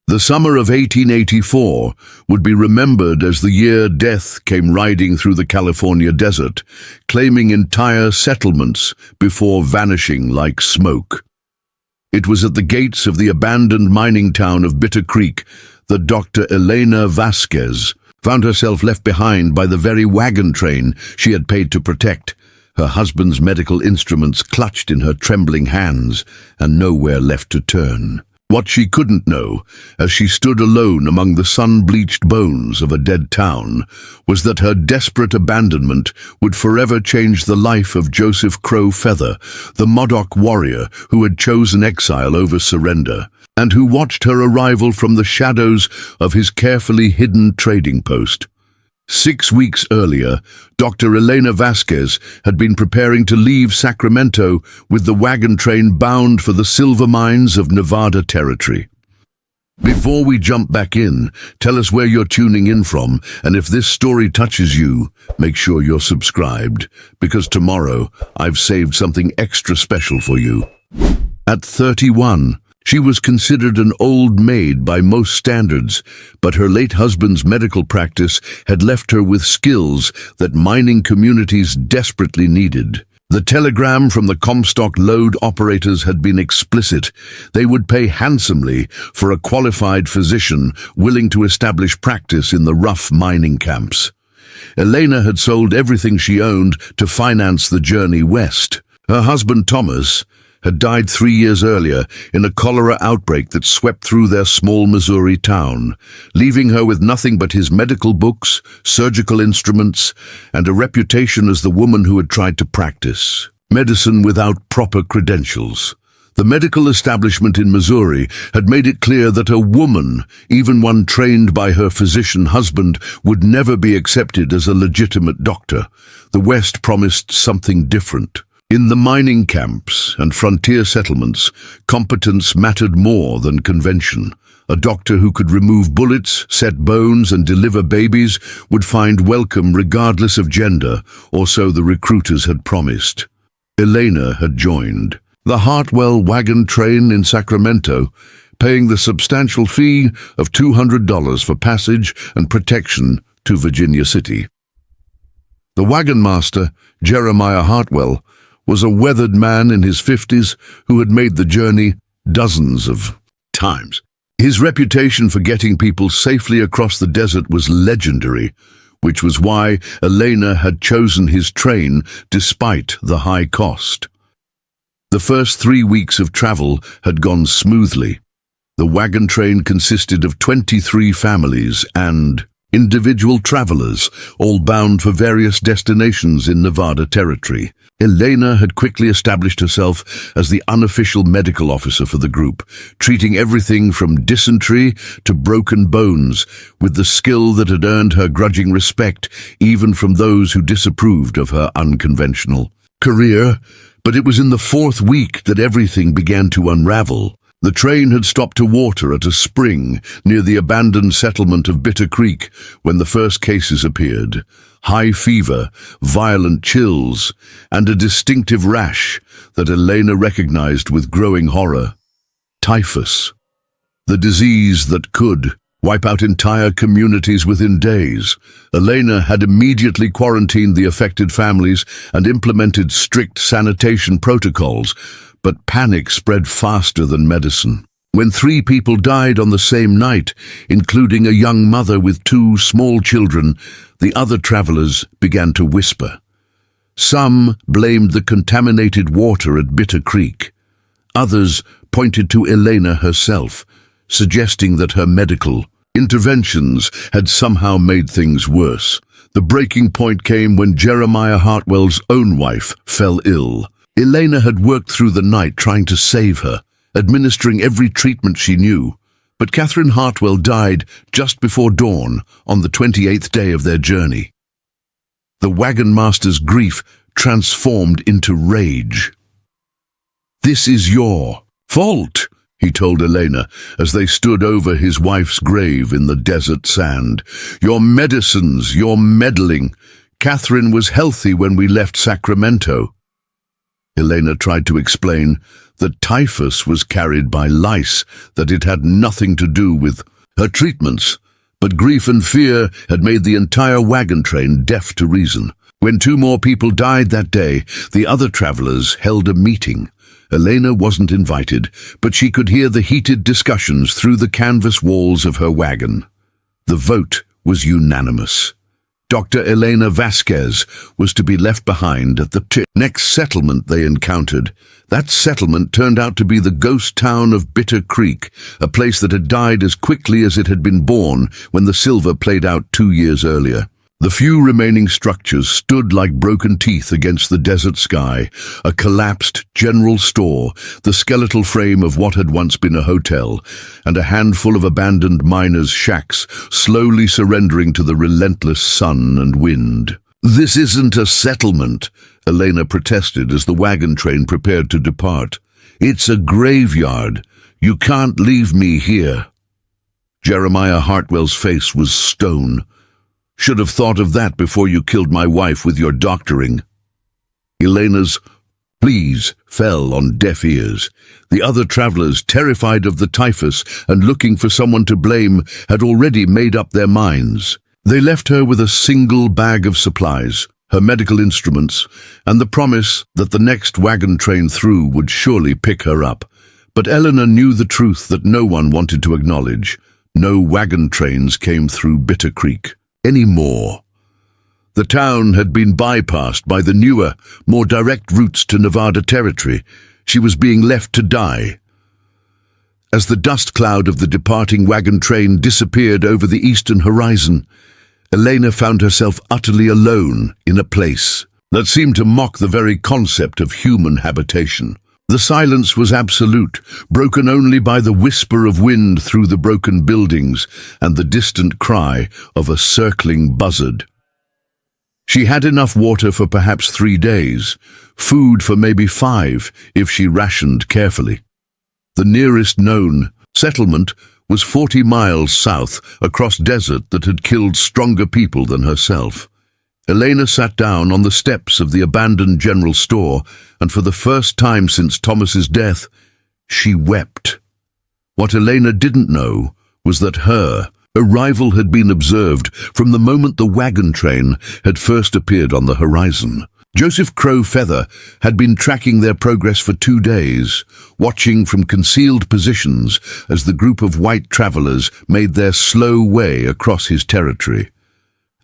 The summer of 1884 would be remembered as the year death came riding through the California desert, claiming entire settlements before vanishing like smoke. It was at the gates of the abandoned mining town of Bitter Creek that Dr. Elena Vasquez found herself left behind by the very wagon train she had paid to protect, her husband's medical instruments clutched in her trembling hands and nowhere left to turn. What she couldn't know, as she stood alone among the sun-bleached bones of a dead town, was that her desperate abandonment would forever change the life of Joseph Crow Feather, the Modoc warrior who had chosen exile over surrender, and who watched her arrival from the shadows of his carefully hidden trading post. 6 weeks earlier, Dr. Elena Vasquez had been preparing to leave Sacramento with the wagon train bound for the silver mines of Nevada Territory. Before we jump back in, tell us where you're tuning in from, and if this story touches you, make sure you're subscribed, because tomorrow I've saved something extra special for you. At 31, she was considered an old maid by most standards, but her late husband's medical practice had left her with skills that mining communities desperately needed. The telegram from the Comstock load operators had been explicit. They would pay handsomely for a qualified physician willing to establish practice in the rough mining camps. Elena had sold everything she owned to finance the journey west. Her husband, Thomas, had died 3 years earlier in a cholera outbreak that swept through their small Missouri town, leaving her with nothing but his medical books, surgical instruments, and a reputation as the woman who had tried to practice medicine without proper credentials. The medical establishment in Missouri had made it clear that a woman, even one trained by her physician husband, would never be accepted as a legitimate doctor. The West promised something different. In the mining camps and frontier settlements, competence mattered more than convention. A doctor who could remove bullets, set bones, and deliver babies would find welcome regardless of gender, or so the recruiters had promised. Elena had joined the Hartwell wagon train in Sacramento, paying the substantial fee of $200 for passage and protection to Virginia City. The wagon master, Jeremiah Hartwell, was a weathered man in his 50s who had made the journey dozens of times. His reputation for getting people safely across the desert was legendary, which was why Elena had chosen his train despite the high cost. The first 3 weeks of travel had gone smoothly. The wagon train consisted of 23 families and individual travelers, all bound for various destinations in Nevada Territory. Elena had quickly established herself as the unofficial medical officer for the group, treating everything from dysentery to broken bones with the skill that had earned her grudging respect even from those who disapproved of her unconventional career. But it was in the 4th week that everything began to unravel. The train had stopped to water at a spring near the abandoned settlement of Bitter Creek when the first cases appeared. High fever, violent chills, and a distinctive rash that Elena recognized with growing horror. Typhus. The disease that could wipe out entire communities within days. Elena had immediately quarantined the affected families and implemented strict sanitation protocols, but panic spread faster than medicine. When 3 people died on the same night, including a young mother with 2 small children, the other travelers began to whisper. Some blamed the contaminated water at Bitter Creek. Others pointed to Elena herself, suggesting that her medical interventions had somehow made things worse. The breaking point came when Jeremiah Hartwell's own wife fell ill. Elena had worked through the night trying to save her, administering every treatment she knew, but Catherine Hartwell died just before dawn on the 28th day of their journey. The wagon master's grief transformed into rage. "This is your fault," he told Elena as they stood over his wife's grave in the desert sand. "Your medicines, your meddling. Catherine was healthy when we left Sacramento." Elena tried to explain that typhus was carried by lice, that it had nothing to do with her treatments. But grief and fear had made the entire wagon train deaf to reason. When 2 more people died that day, the other travelers held a meeting. Elena wasn't invited, but she could hear the heated discussions through the canvas walls of her wagon. The vote was unanimous. Dr. Elena Vasquez was to be left behind at the next settlement they encountered. That settlement turned out to be the ghost town of Bitter Creek, a place that had died as quickly as it had been born when the silver played out 2 years earlier. The few remaining structures stood like broken teeth against the desert sky, a collapsed general store, the skeletal frame of what had once been a hotel, and a handful of abandoned miners' shacks slowly surrendering to the relentless sun and wind. "This isn't a settlement," Elena protested as the wagon train prepared to depart. "It's a graveyard. You can't leave me here." Jeremiah Hartwell's face was stone. "Should have thought of that before you killed my wife with your doctoring." Elena's pleas fell on deaf ears. The other travelers, terrified of the typhus and looking for someone to blame, had already made up their minds. They left her with a single bag of supplies, her medical instruments, and the promise that the next wagon train through would surely pick her up. But Eleanor knew the truth that no one wanted to acknowledge. No wagon trains came through Bitter Creek anymore. The town had been bypassed by the newer, more direct routes to Nevada territory. She was being left to die. As the dust cloud of the departing wagon train disappeared over the eastern horizon, Elena found herself utterly alone in a place that seemed to mock the very concept of human habitation. The silence was absolute, broken only by the whisper of wind through the broken buildings and the distant cry of a circling buzzard. She had enough water for perhaps 3 days, food for maybe 5 if she rationed carefully. The nearest known settlement was 40 miles south, across desert that had killed stronger people than herself. Elena sat down on the steps of the abandoned general store, and for the first time since Thomas's death, she wept. What Elena didn't know was that her arrival had been observed from the moment the wagon train had first appeared on the horizon. Joseph Crow Feather had been tracking their progress for 2 days, watching from concealed positions as the group of white travelers made their slow way across his territory.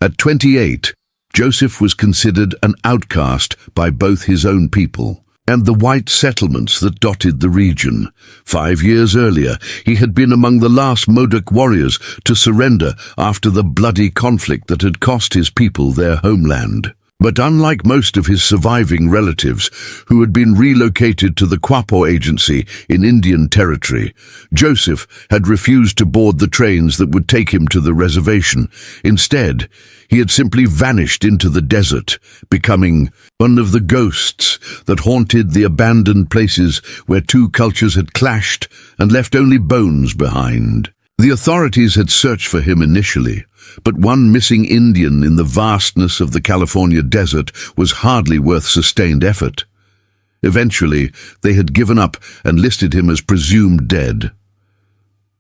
At 28, Joseph was considered an outcast by both his own people and the white settlements that dotted the region. 5 years earlier, he had been among the last Modoc warriors to surrender after the bloody conflict that had cost his people their homeland. But unlike most of his surviving relatives, who had been relocated to the Quapaw Agency in Indian Territory, Joseph had refused to board the trains that would take him to the reservation. Instead, he had simply vanished into the desert, becoming one of the ghosts that haunted the abandoned places where 2 cultures had clashed and left only bones behind. The authorities had searched for him initially, but one missing Indian in the vastness of the California desert was hardly worth sustained effort. Eventually, they had given up and listed him as presumed dead.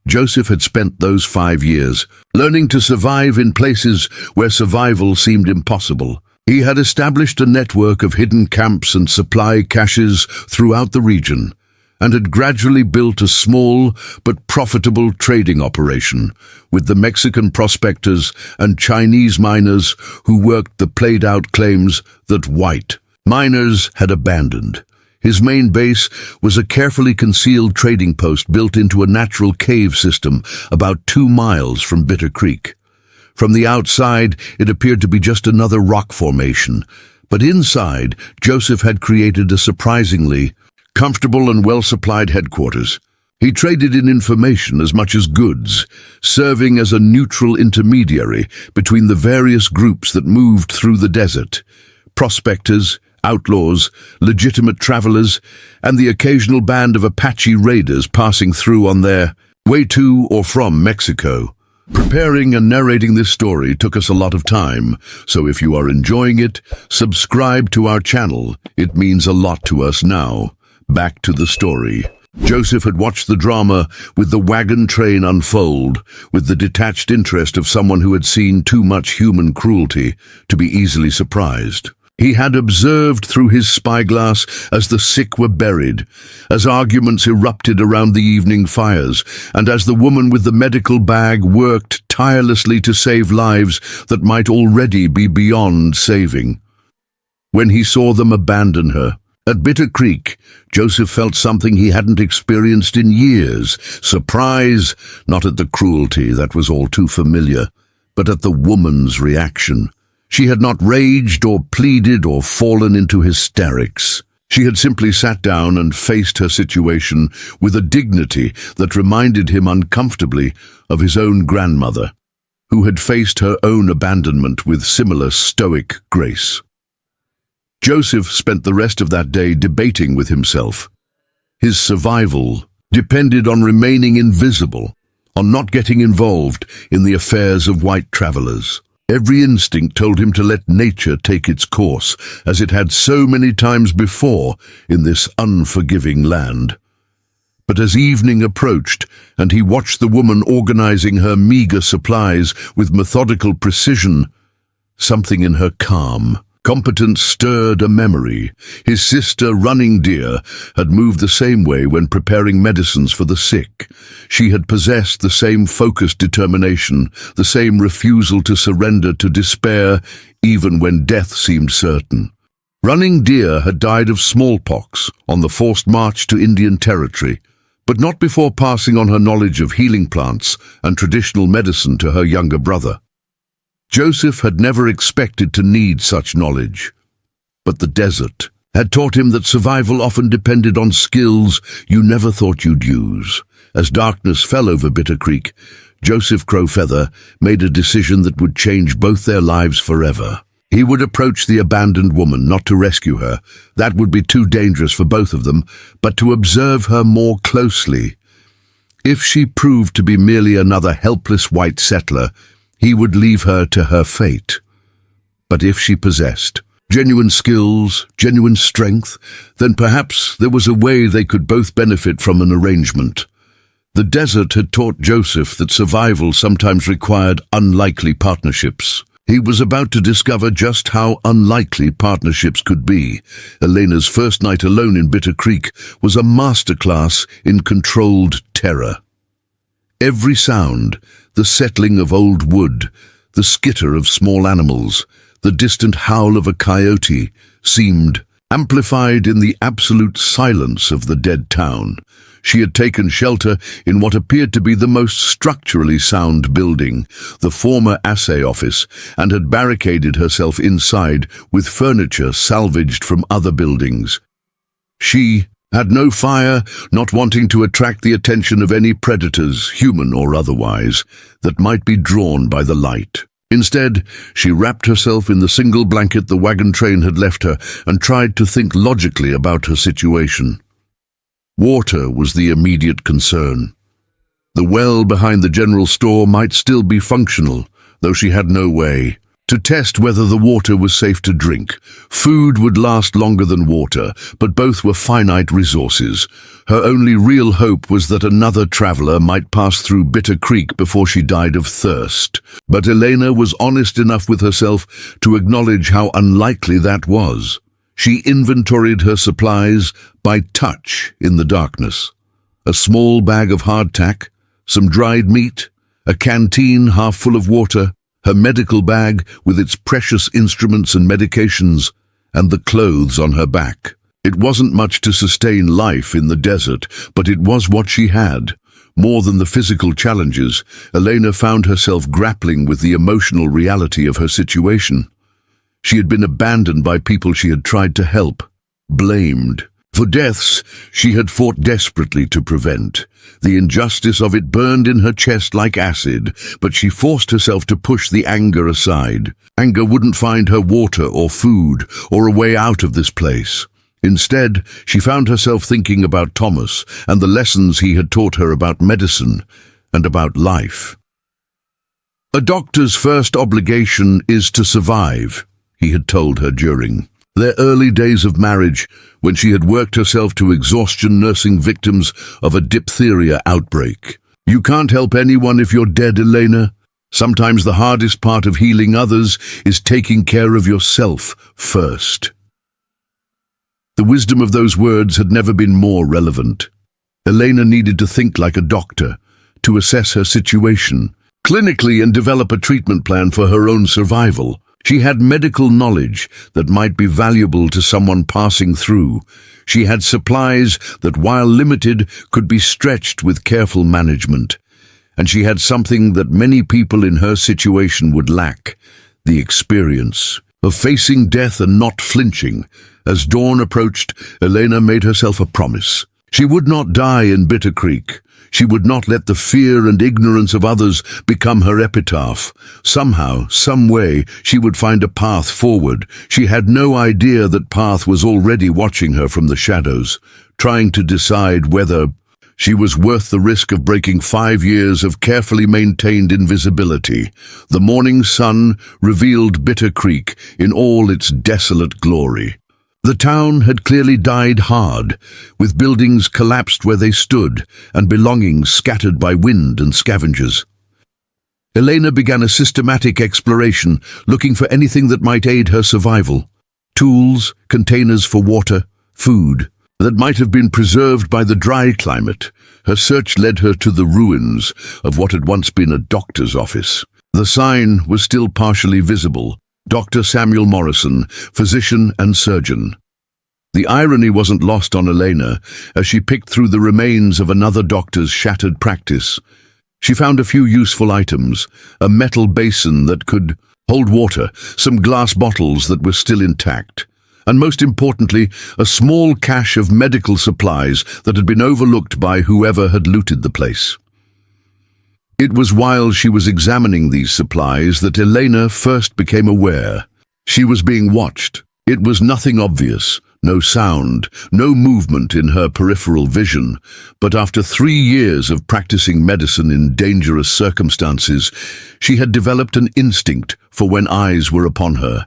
Joseph had spent those 5 years learning to survive in places where survival seemed impossible. He had established a network of hidden camps and supply caches throughout the region, and had gradually built a small but profitable trading operation with the Mexican prospectors and Chinese miners who worked the played-out claims that white miners had abandoned. His main base was a carefully concealed trading post built into a natural cave system about 2 miles from Bitter Creek. From the outside, it appeared to be just another rock formation, but inside, Joseph had created a surprisingly comfortable and well-supplied headquarters. He traded in information as much as goods, serving as a neutral intermediary between the various groups that moved through the desert: prospectors, outlaws, legitimate travelers, and the occasional band of Apache raiders passing through on their way to or from Mexico. Preparing and narrating this story took us a lot of time, so if you are enjoying it, subscribe to our channel. It means a lot to us now. Back to the story. Joseph had watched the drama with the wagon train unfold, with the detached interest of someone who had seen too much human cruelty to be easily surprised. He had observed through his spyglass as the sick were buried, as arguments erupted around the evening fires, and as the woman with the medical bag worked tirelessly to save lives that might already be beyond saving. When he saw them abandon her, at Bitter Creek, Joseph felt something he hadn't experienced in years. Surprise, not at the cruelty, that was all too familiar, but at the woman's reaction. She had not raged or pleaded or fallen into hysterics. She had simply sat down and faced her situation with a dignity that reminded him uncomfortably of his own grandmother, who had faced her own abandonment with similar stoic grace. Joseph spent the rest of that day debating with himself. His survival depended on remaining invisible, on not getting involved in the affairs of white travelers. Every instinct told him to let nature take its course, as it had so many times before in this unforgiving land. But as evening approached, and he watched the woman organizing her meager supplies with methodical precision, something in her calm competence stirred a memory. His sister, Running Deer, had moved the same way when preparing medicines for the sick. She had possessed the same focused determination, the same refusal to surrender to despair, even when death seemed certain. Running Deer had died of smallpox on the forced march to Indian Territory, but not before passing on her knowledge of healing plants and traditional medicine to her younger brother. Joseph had never expected to need such knowledge, but the desert had taught him that survival often depended on skills you never thought you'd use. As darkness fell over Bitter Creek, Joseph Crowfeather made a decision that would change both their lives forever. He would approach the abandoned woman, not to rescue her. That would be too dangerous for both of them, but to observe her more closely. If she proved to be merely another helpless white settler, he would leave her to her fate. But if she possessed genuine skills, genuine strength, then perhaps there was a way they could both benefit from an arrangement. The desert had taught Joseph that survival sometimes required unlikely partnerships. He was about to discover just how unlikely partnerships could be. Elena's first night alone in Bitter Creek was a masterclass in controlled terror. Every sound, the settling of old wood, the skitter of small animals, the distant howl of a coyote, seemed amplified in the absolute silence of the dead town. She had taken shelter in what appeared to be the most structurally sound building, the former assay office, and had barricaded herself inside with furniture salvaged from other buildings. She had no fire, not wanting to attract the attention of any predators, human or otherwise, that might be drawn by the light. Instead, she wrapped herself in the single blanket the wagon train had left her and tried to think logically about her situation. Water was the immediate concern. The well behind the general store might still be functional, though she had no way to test whether the water was safe to drink. Food would last longer than water, but both were finite resources. Her only real hope was that another traveler might pass through Bitter Creek before she died of thirst. But Elena was honest enough with herself to acknowledge how unlikely that was. She inventoried her supplies by touch in the darkness. A small bag of hardtack, some dried meat, a canteen half full of water, her medical bag with its precious instruments and medications, and the clothes on her back. It wasn't much to sustain life in the desert, but it was what she had. More than the physical challenges, Elena found herself grappling with the emotional reality of her situation. She had been abandoned by people she had tried to help, blamed for deaths she had fought desperately to prevent. The injustice of it burned in her chest like acid, but she forced herself to push the anger aside. Anger wouldn't find her water or food or a way out of this place. Instead, she found herself thinking about Thomas and the lessons he had taught her about medicine and about life. "A doctor's first obligation is to survive," he had told her during their early days of marriage, when she had worked herself to exhaustion nursing victims of a diphtheria outbreak. "You can't help anyone if you're dead, Elena. Sometimes the hardest part of healing others is taking care of yourself first." The wisdom of those words had never been more relevant. Elena needed to think like a doctor, to assess her situation clinically and develop a treatment plan for her own survival. She had medical knowledge that might be valuable to someone passing through. She had supplies that, while limited, could be stretched with careful management. And she had something that many people in her situation would lack: the experience of facing death and not flinching. As dawn approached, Elena made herself a promise. She would not die in Bitter Creek. She would not let the fear and ignorance of others become her epitaph. Somehow, some way, she would find a path forward. She had no idea that path was already watching her from the shadows, trying to decide whether she was worth the risk of breaking 5 years of carefully maintained invisibility. The morning sun revealed Bitter Creek in all its desolate glory. The town had clearly died hard, with buildings collapsed where they stood and belongings scattered by wind and scavengers. Elena began a systematic exploration, looking for anything that might aid her survival. Tools, containers for water, food that might have been preserved by the dry climate. Her search led her to the ruins of what had once been a doctor's office. The sign was still partially visible: Dr. Samuel Morrison, physician and surgeon. The irony wasn't lost on Elena as she picked through the remains of another doctor's shattered practice. She found a few useful items: a metal basin that could hold water, some glass bottles that were still intact, and most importantly, a small cache of medical supplies that had been overlooked by whoever had looted the place. It was while she was examining these supplies that Elena first became aware. She was being watched. It was nothing obvious, no sound, no movement in her peripheral vision, but after 3 years of practicing medicine in dangerous circumstances, she had developed an instinct for when eyes were upon her.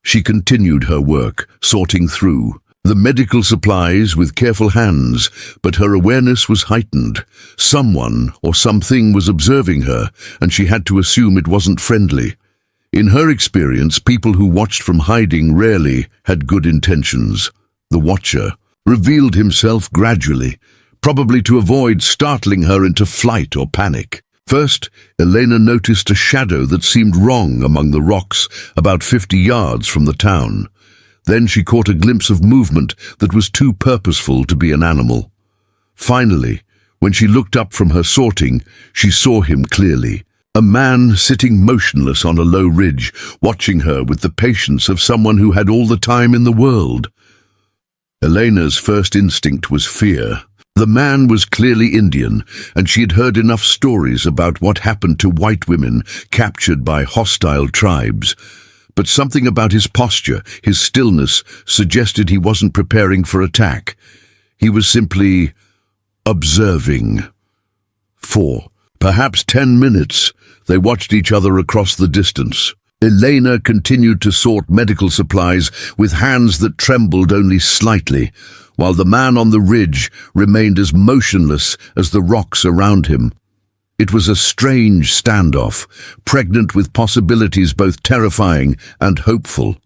She continued her work, sorting through the medical supplies with careful hands, but her awareness was heightened. Someone or something was observing her, and she had to assume it wasn't friendly. In her experience, people who watched from hiding rarely had good intentions. The watcher revealed himself gradually, probably to avoid startling her into flight or panic. First, Elena noticed a shadow that seemed wrong among the rocks about 50 yards from the town. Then she caught a glimpse of movement that was too purposeful to be an animal. Finally, when she looked up from her sorting, she saw him clearly. A man sitting motionless on a low ridge, watching her with the patience of someone who had all the time in the world. Elena's first instinct was fear. The man was clearly Indian, and she had heard enough stories about what happened to white women captured by hostile tribes. But something about his posture, his stillness, suggested he wasn't preparing for attack. He was simply observing. For perhaps 10 minutes, they watched each other across the distance. Elena continued to sort medical supplies with hands that trembled only slightly, while the man on the ridge remained as motionless as the rocks around him. It was a strange standoff, pregnant with possibilities both terrifying and hopeful.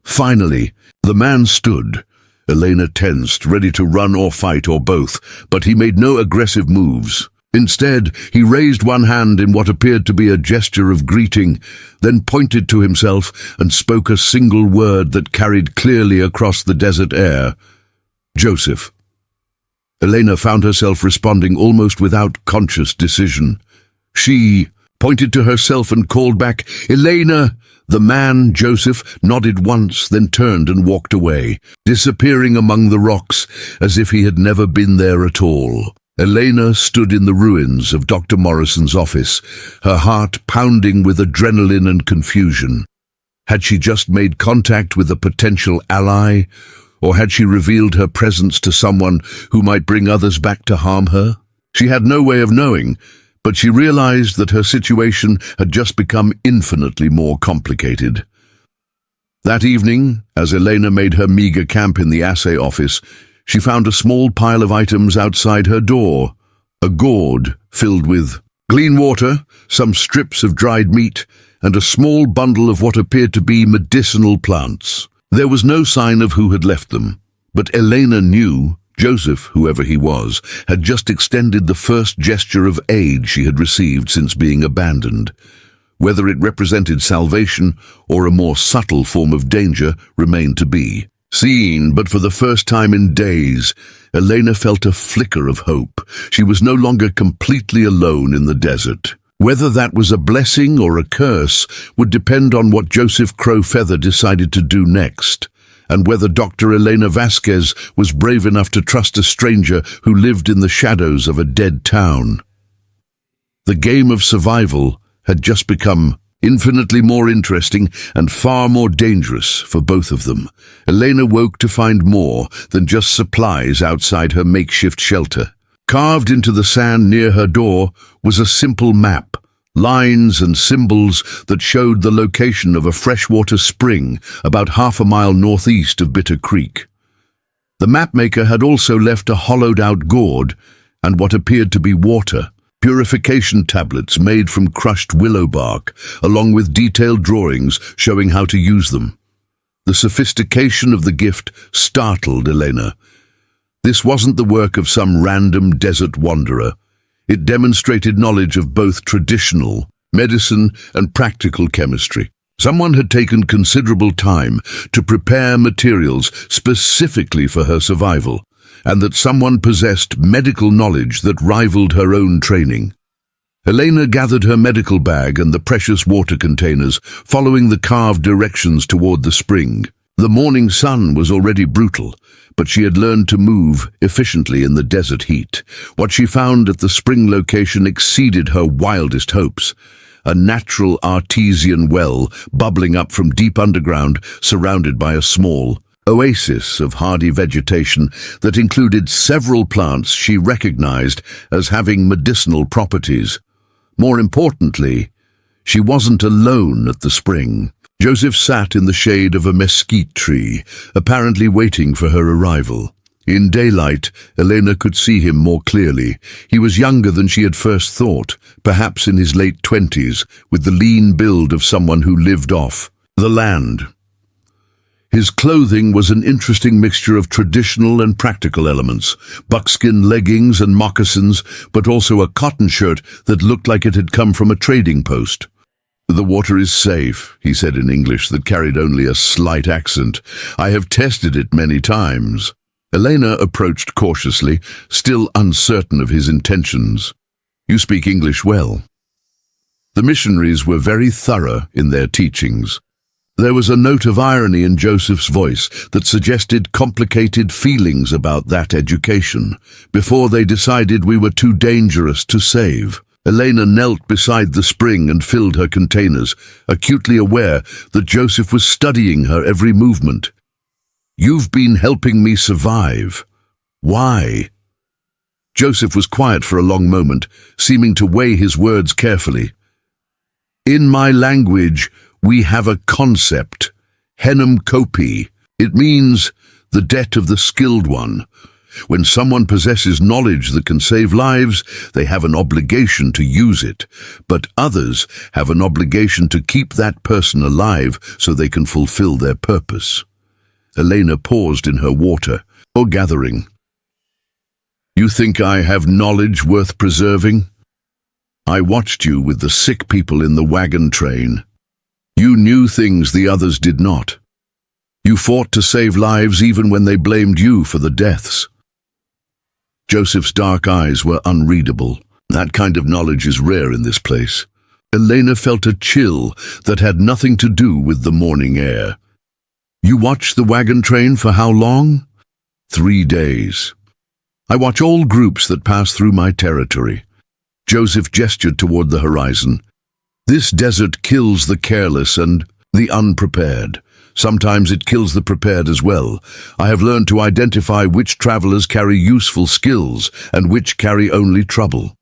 Finally, the man stood. Elena tensed, ready to run or fight or both, but he made no aggressive moves. Instead, he raised one hand in what appeared to be a gesture of greeting, then pointed to himself and spoke a single word that carried clearly across the desert air: Joseph. Elena found herself responding almost without conscious decision. She pointed to herself and called back, "Elena!" The man, Joseph, nodded once, then turned and walked away, disappearing among the rocks as if he had never been there at all. Elena stood in the ruins of Dr. Morrison's office, her heart pounding with adrenaline and confusion. Had she just made contact with a potential ally, or had she revealed her presence to someone who might bring others back to harm her? She had no way of knowing, But she realized that her situation had just become infinitely more complicated. That evening, as Elena made her meager camp in the assay office, she found a small pile of items outside her door. A gourd filled with clean water, some strips of dried meat, and a small bundle of what appeared to be medicinal plants. There was no sign of who had left them, but Elena knew Joseph, whoever he was, had just extended the first gesture of aid she had received since being abandoned. Whether it represented salvation or a more subtle form of danger remained to be seen, but for the first time in days, Elena felt a flicker of hope. She was no longer completely alone in the desert. Whether that was a blessing or a curse would depend on what Joseph Crowfeather decided to do next, and whether Dr. Elena Vasquez was brave enough to trust a stranger who lived in the shadows of a dead town. The game of survival had just become infinitely more interesting and far more dangerous for both of them. Elena woke to find more than just supplies outside her makeshift shelter. Carved into the sand near her door was a simple map, lines and symbols that showed the location of a freshwater spring about half a mile northeast of Bitter Creek. The mapmaker had also left a hollowed-out gourd and what appeared to be water, purification tablets made from crushed willow bark, along with detailed drawings showing how to use them. The sophistication of the gift startled Elena. This wasn't the work of some random desert wanderer. It demonstrated knowledge of both traditional medicine and practical chemistry. Someone had taken considerable time to prepare materials specifically for her survival, and that someone possessed medical knowledge that rivaled her own training. Elena gathered her medical bag and the precious water containers, following the carved directions toward the spring. The morning sun was already brutal, but she had learned to move efficiently in the desert heat. What she found at the spring location exceeded her wildest hopes. A natural artesian well bubbling up from deep underground, surrounded by a small oasis of hardy vegetation that included several plants she recognized as having medicinal properties. More importantly, she wasn't alone at the spring. Joseph sat in the shade of a mesquite tree, apparently waiting for her arrival. In daylight, Elena could see him more clearly. He was younger than she had first thought, perhaps in his late 20s, with the lean build of someone who lived off the land. His clothing was an interesting mixture of traditional and practical elements, buckskin leggings and moccasins, but also a cotton shirt that looked like it had come from a trading post. "The water is safe," he said in English that carried only a slight accent. "I have tested it many times." Elena approached cautiously, still uncertain of his intentions. "You speak English well." The missionaries were very thorough in their teachings. There was a note of irony in Joseph's voice that suggested complicated feelings about that education. Before they decided we were too dangerous to save, Elena knelt beside the spring and filled her containers, acutely aware that Joseph was studying her every movement. "You've been helping me survive. Why?" Joseph was quiet for a long moment, seeming to weigh his words carefully. "In my language, we have a concept, henum kopi. It means the debt of the skilled one. When someone possesses knowledge that can save lives, they have an obligation to use it, but others have an obligation to keep that person alive so they can fulfill their purpose." Elena paused in her water, or gathering. "You think I have knowledge worth preserving? I watched you with the sick people in the wagon train. You knew things the others did not. You fought to save lives even when they blamed you for the deaths." Joseph's dark eyes were unreadable. That kind of knowledge is rare in this place. Elena felt a chill that had nothing to do with the morning air. "You watched the wagon train for how long?" 3 days. "I watch all groups that pass through my territory." Joseph gestured toward the horizon. "This desert kills the careless and the unprepared. Sometimes it kills the prepared as well. I have learned to identify which travelers carry useful skills and which carry only trouble."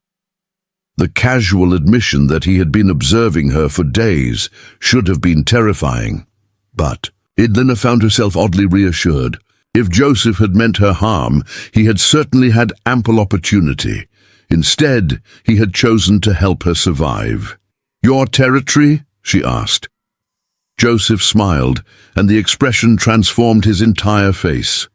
The casual admission that he had been observing her for days should have been terrifying. But Elena found herself oddly reassured. If Joseph had meant her harm, he had certainly had ample opportunity. Instead, he had chosen to help her survive. "Your territory?" she asked. Joseph smiled, and the expression transformed his entire face.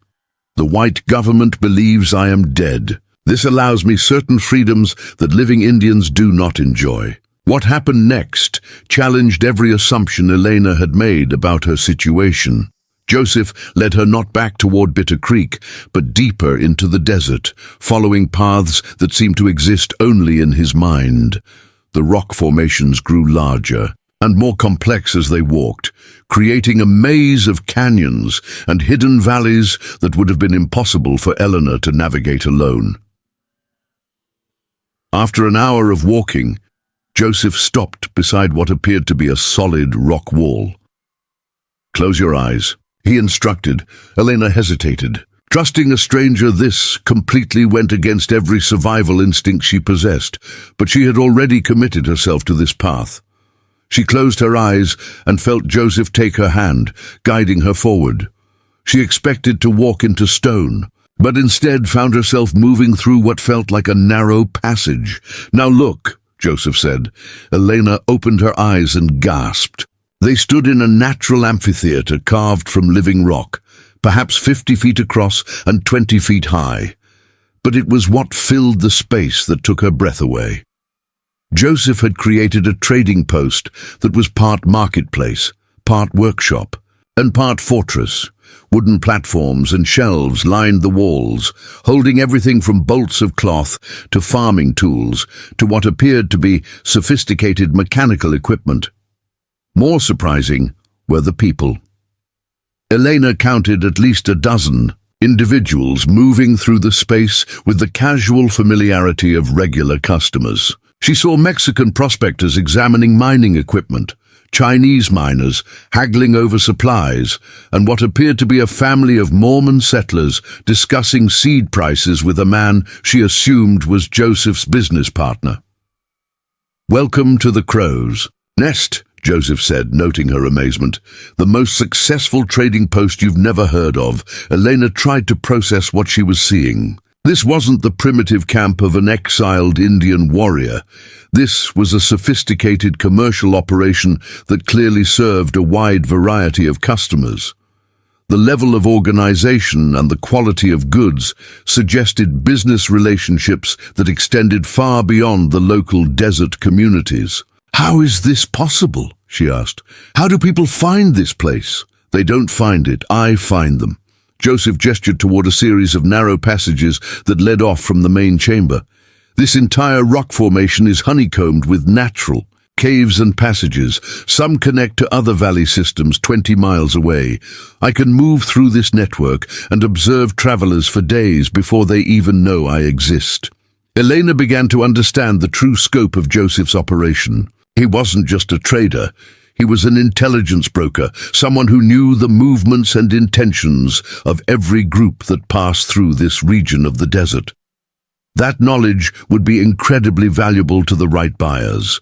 "The white government believes I am dead. This allows me certain freedoms that living Indians do not enjoy." What happened next challenged every assumption Elena had made about her situation. Joseph led her not back toward Bitter Creek, but deeper into the desert, following paths that seemed to exist only in his mind. The rock formations grew larger and more complex as they walked, creating a maze of canyons and hidden valleys that would have been impossible for Eleanor to navigate alone. After an hour of walking, Joseph stopped beside what appeared to be a solid rock wall. "Close your eyes," he instructed. Elena hesitated. Trusting a stranger this completely went against every survival instinct she possessed, but she had already committed herself to this path. She closed her eyes and felt Joseph take her hand, guiding her forward. She expected to walk into stone, but instead found herself moving through what felt like a narrow passage. "Now look," Joseph said. Elena opened her eyes and gasped. They stood in a natural amphitheater carved from living rock, perhaps 50 feet across and 20 feet high. But it was what filled the space that took her breath away. Joseph had created a trading post that was part marketplace, part workshop, and part fortress. Wooden platforms and shelves lined the walls, holding everything from bolts of cloth to farming tools to what appeared to be sophisticated mechanical equipment. More surprising were the people. Elena counted at least a dozen individuals moving through the space with the casual familiarity of regular customers. She saw Mexican prospectors examining mining equipment, Chinese miners haggling over supplies, and what appeared to be a family of Mormon settlers discussing seed prices with a man she assumed was Joseph's business partner. "Welcome to the Crow's Nest," Joseph said, noting her amazement. "The most successful trading post you've never heard of." Elena tried to process what she was seeing. This wasn't the primitive camp of an exiled Indian warrior. This was a sophisticated commercial operation that clearly served a wide variety of customers. The level of organization and the quality of goods suggested business relationships that extended far beyond the local desert communities. "How is this possible?" she asked. "How do people find this place?" "They don't find it, I find them." Joseph gestured toward a series of narrow passages that led off from the main chamber. "This entire rock formation is honeycombed with natural caves and passages. Some connect to other valley systems 20 miles away. I can move through this network and observe travelers for days before they even know I exist." Elena began to understand the true scope of Joseph's operation. He wasn't just a trader. He was an intelligence broker, someone who knew the movements and intentions of every group that passed through this region of the desert. That knowledge would be incredibly valuable to the right buyers.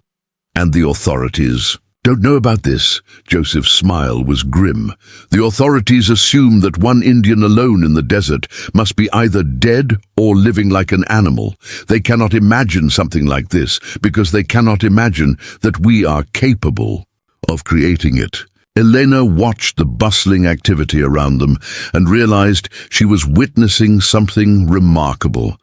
And the authorities don't know about this. Joseph's smile was grim. The authorities assume that one Indian alone in the desert must be either dead or living like an animal. They cannot imagine something like this because they cannot imagine that we are capable of creating it. Elena watched the bustling activity around them and realized she was witnessing something remarkable,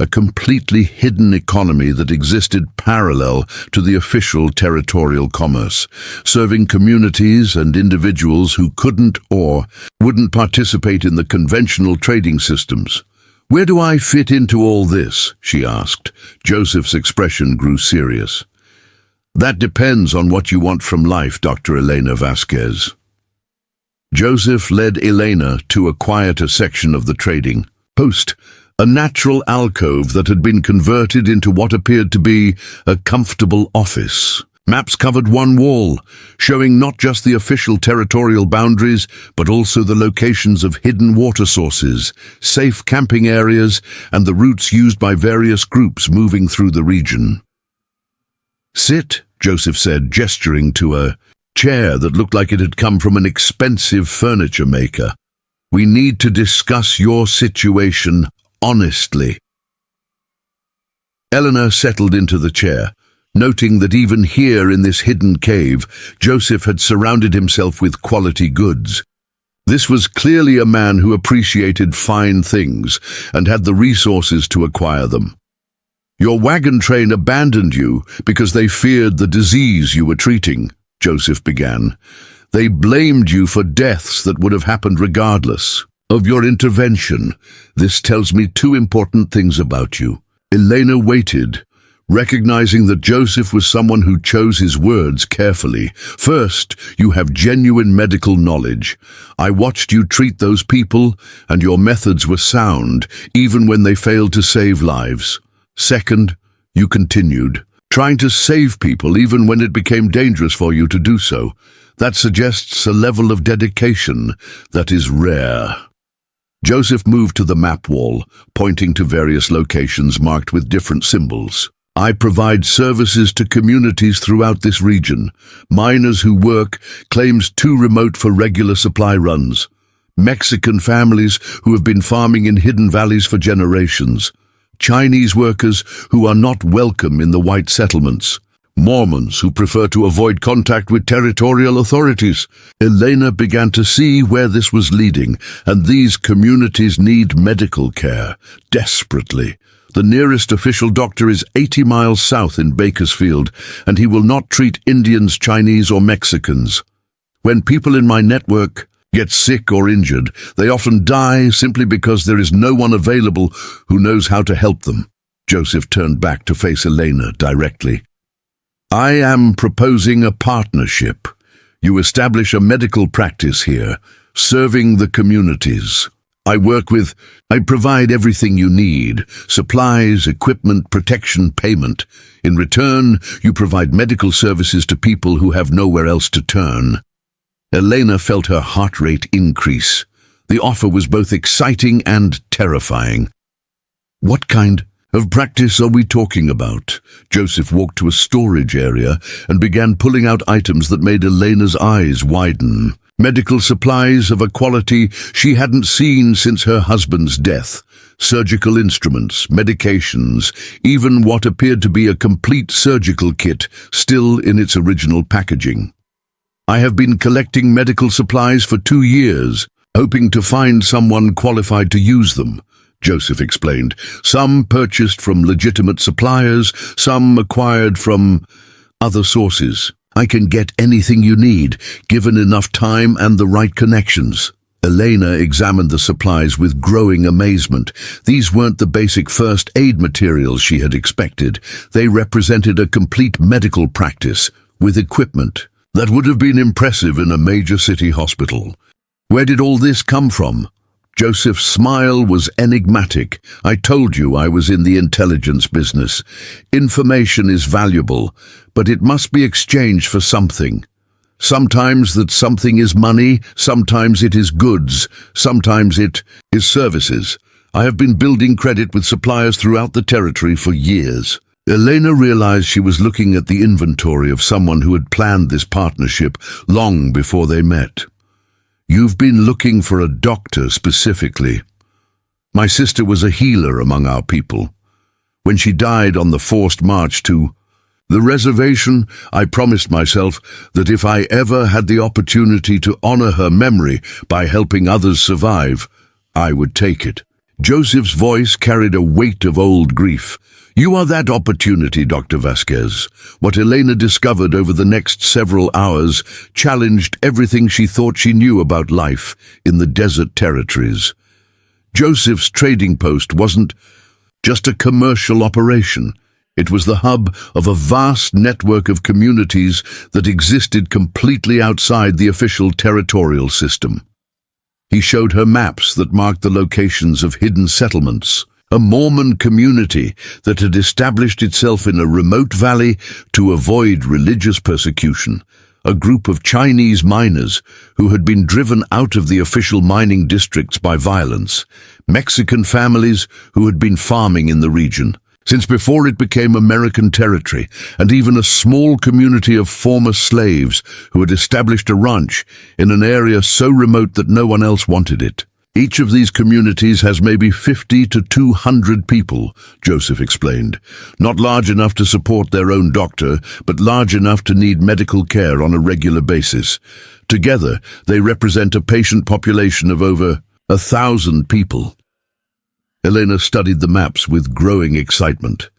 a completely hidden economy that existed parallel to the official territorial commerce, serving communities and individuals who couldn't or wouldn't participate in the conventional trading systems. "Where do I fit into all this?" she asked. Joseph's expression grew serious. "That depends on what you want from life, Dr. Elena Vasquez." Joseph led Elena to a quieter section of the trading post, a natural alcove that had been converted into what appeared to be a comfortable office. Maps covered one wall, showing not just the official territorial boundaries, but also the locations of hidden water sources, safe camping areas, and the routes used by various groups moving through the region. "Sit," Joseph said, gesturing to a chair that looked like it had come from an expensive furniture maker. "We need to discuss your situation honestly." Eleanor settled into the chair, noting that even here in this hidden cave, Joseph had surrounded himself with quality goods. This was clearly a man who appreciated fine things and had the resources to acquire them. "Your wagon train abandoned you because they feared the disease you were treating," Joseph began. "They blamed you for deaths that would have happened regardless of your intervention. This tells me two important things about you." Elena waited, recognizing that Joseph was someone who chose his words carefully. "First, you have genuine medical knowledge. I watched you treat those people, and your methods were sound, even when they failed to save lives. Second, you continued, trying to save people even when it became dangerous for you to do so. That suggests a level of dedication that is rare." Joseph moved to the map wall, pointing to various locations marked with different symbols. "I provide services to communities throughout this region. Miners who work claims too remote for regular supply runs. Mexican families who have been farming in hidden valleys for generations. Chinese workers who are not welcome in the white settlements. Mormons who prefer to avoid contact with territorial authorities." Elena began to see where this was leading, and these communities need medical care, desperately. The nearest official doctor is 80 miles south in Bakersfield, and he will not treat Indians, Chinese, or Mexicans. "When people in my network get sick or injured, they often die simply because there is no one available who knows how to help them." Joseph turned back to face Elena directly. "I am proposing a partnership. You establish a medical practice here, serving the communities. I provide everything you need: supplies, equipment, protection, payment. In return, you provide medical services to people who have nowhere else to turn." Elena felt her heart rate increase. The offer was both exciting and terrifying. "What kind of practice are we talking about?" Joseph walked to a storage area and began pulling out items that made Elena's eyes widen. Medical supplies of a quality she hadn't seen since her husband's death. Surgical instruments, medications, even what appeared to be a complete surgical kit still in its original packaging. "I have been collecting medical supplies for 2 years, hoping to find someone qualified to use them," Joseph explained. "Some purchased from legitimate suppliers, some acquired from other sources. I can get anything you need, given enough time and the right connections." Elena examined the supplies with growing amazement. These weren't the basic first aid materials she had expected. They represented a complete medical practice, with equipment that would have been impressive in a major city hospital. "Where did all this come from?" Joseph's smile was enigmatic. "I told you I was in the intelligence business. Information is valuable, but it must be exchanged for something. Sometimes that something is money, sometimes it is goods, sometimes it is services. I have been building credit with suppliers throughout the territory for years." Elena realized she was looking at the inventory of someone who had planned this partnership long before they met. "You've been looking for a doctor specifically. My sister was a healer among our people. When she died on the forced march to the reservation, I promised myself that if I ever had the opportunity to honor her memory by helping others survive, I would take it." Joseph's voice carried a weight of old grief. "You are that opportunity, Dr. Vasquez." What Elena discovered over the next several hours challenged everything she thought she knew about life in the desert territories. Joseph's trading post wasn't just a commercial operation. It was the hub of a vast network of communities that existed completely outside the official territorial system. He showed her maps that marked the locations of hidden settlements, a Mormon community that had established itself in a remote valley to avoid religious persecution, a group of Chinese miners who had been driven out of the official mining districts by violence, Mexican families who had been farming in the region, since before it became American territory, and even a small community of former slaves who had established a ranch in an area so remote that no one else wanted it. Each of these communities has maybe 50 to 200 people, Joseph explained. Not large enough to support their own doctor, but large enough to need medical care on a regular basis. Together, they represent a patient population of over 1,000 people. Elena studied the maps with growing excitement.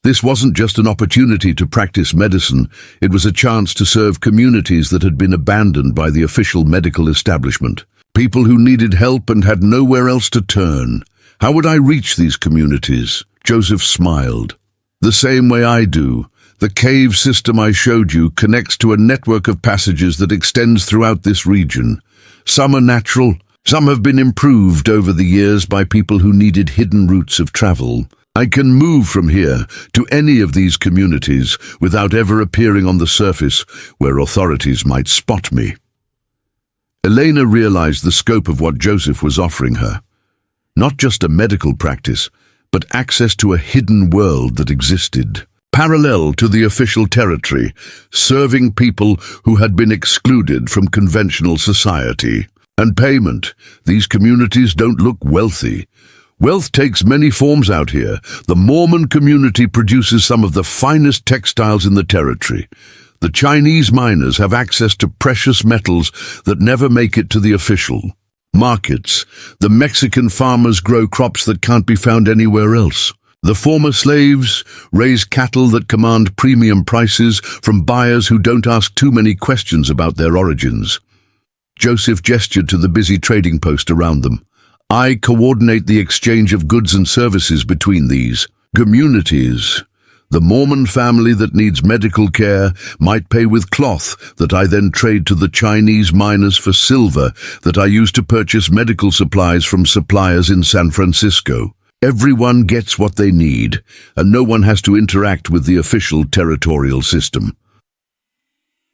This wasn't just an opportunity to practice medicine, it was a chance to serve communities that had been abandoned by the official medical establishment. People who needed help and had nowhere else to turn. How would I reach these communities? Joseph smiled. The same way I do. The cave system I showed you connects to a network of passages that extends throughout this region. Some are natural, some have been improved over the years by people who needed hidden routes of travel. I can move from here to any of these communities without ever appearing on the surface where authorities might spot me. Elena realized the scope of what Joseph was offering her. Not just a medical practice, but access to a hidden world that existed, parallel to the official territory, serving people who had been excluded from conventional society. And payment. These communities don't look wealthy. Wealth takes many forms out here. The Mormon community produces some of the finest textiles in the territory. The Chinese miners have access to precious metals that never make it to the official markets. The Mexican farmers grow crops that can't be found anywhere else. The former slaves raise cattle that command premium prices from buyers who don't ask too many questions about their origins. Joseph gestured to the busy trading post around them. I coordinate the exchange of goods and services between these communities. The Mormon family that needs medical care might pay with cloth that I then trade to the Chinese miners for silver that I use to purchase medical supplies from suppliers in San Francisco. Everyone gets what they need, and no one has to interact with the official territorial system.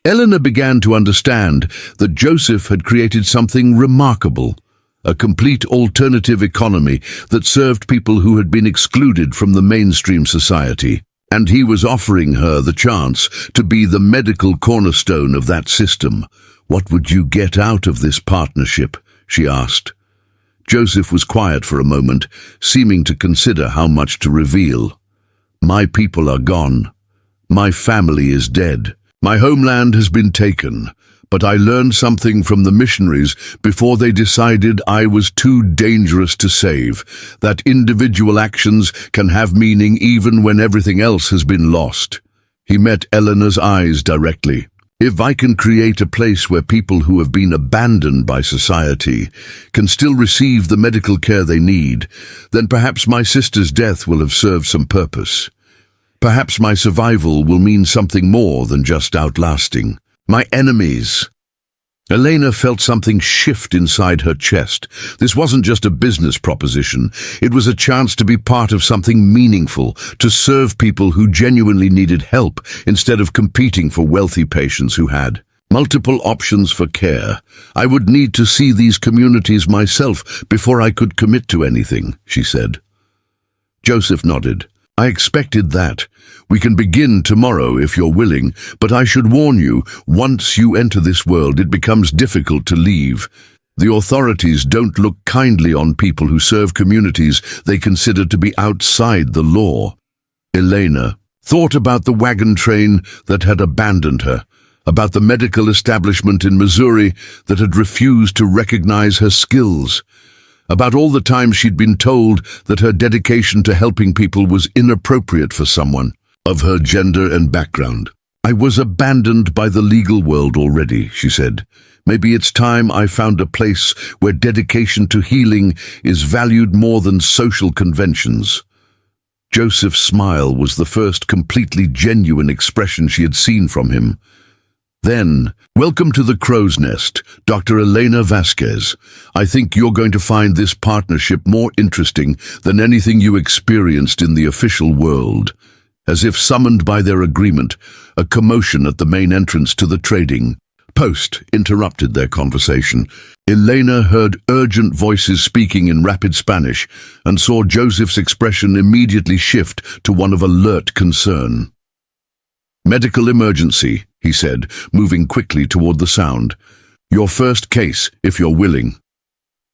Eleanor began to understand that Joseph had created something remarkable, a complete alternative economy that served people who had been excluded from the mainstream society. And he was offering her the chance to be the medical cornerstone of that system. What would you get out of this partnership? She asked. Joseph was quiet for a moment, seeming to consider how much to reveal. My people are gone. My family is dead. My homeland has been taken. But I learned something from the missionaries before they decided I was too dangerous to save, that individual actions can have meaning even when everything else has been lost. He met Eleanor's eyes directly. If I can create a place where people who have been abandoned by society can still receive the medical care they need, then perhaps my sister's death will have served some purpose. Perhaps my survival will mean something more than just outlasting my enemies. Elena felt something shift inside her chest. This wasn't just a business proposition. It was a chance to be part of something meaningful, to serve people who genuinely needed help instead of competing for wealthy patients who had multiple options for care. I would need to see these communities myself before I could commit to anything, she said. Joseph nodded. I expected that. We can begin tomorrow if you're willing, but I should warn you, once you enter this world, it becomes difficult to leave. The authorities don't look kindly on people who serve communities they consider to be outside the law. Elena thought about the wagon train that had abandoned her, about the medical establishment in Missouri that had refused to recognize her skills, about all the times she'd been told that her dedication to helping people was inappropriate for someone of her gender and background. I was abandoned by the legal world already, she said. Maybe it's time I found a place where dedication to healing is valued more than social conventions. Joseph's smile was the first completely genuine expression she had seen from him. Then, welcome to the Crow's Nest, Dr. Elena Vasquez. I think you're going to find this partnership more interesting than anything you experienced in the official world. As if summoned by their agreement, a commotion at the main entrance to the trading post interrupted their conversation. Elena heard urgent voices speaking in rapid Spanish and saw Joseph's expression immediately shift to one of alert concern. "Medical emergency," he said, moving quickly toward the sound. "Your first case, if you're willing."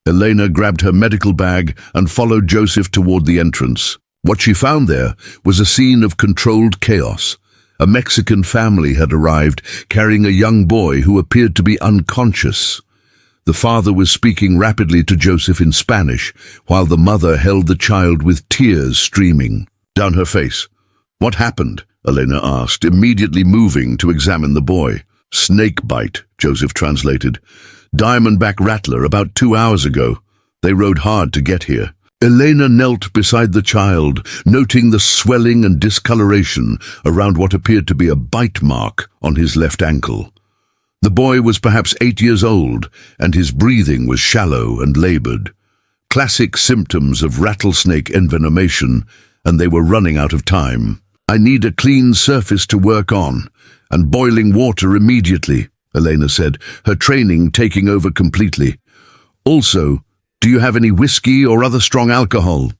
Elena grabbed her medical bag and followed Joseph toward the entrance. What she found there was a scene of controlled chaos. A Mexican family had arrived, carrying a young boy who appeared to be unconscious. The father was speaking rapidly to Joseph in Spanish, while the mother held the child with tears streaming down her face. "What happened?" Elena asked, immediately moving to examine the boy. "Snake bite," Joseph translated. "Diamondback rattler about 2 hours ago. They rode hard to get here." Elena knelt beside the child, noting the swelling and discoloration around what appeared to be a bite mark on his left ankle. The boy was perhaps 8 years old, and his breathing was shallow and labored. Classic symptoms of rattlesnake envenomation, and they were running out of time. "I need a clean surface to work on, and boiling water immediately," Elena said, her training taking over completely. "Also, do you have any whiskey or other strong alcohol?"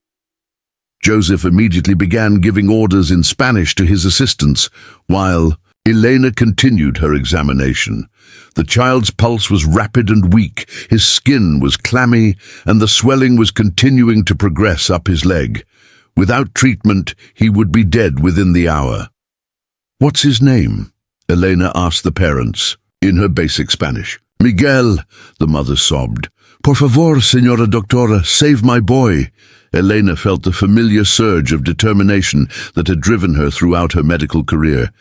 Joseph immediately began giving orders in Spanish to his assistants, while Elena continued her examination. The child's pulse was rapid and weak, his skin was clammy, and the swelling was continuing to progress up his leg. Without treatment, he would be dead within the hour. "What's his name?" Elena asked the parents, in her basic Spanish. "Miguel," the mother sobbed. "Por favor, señora doctora, save my boy." Elena felt the familiar surge of determination that had driven her throughout her medical career.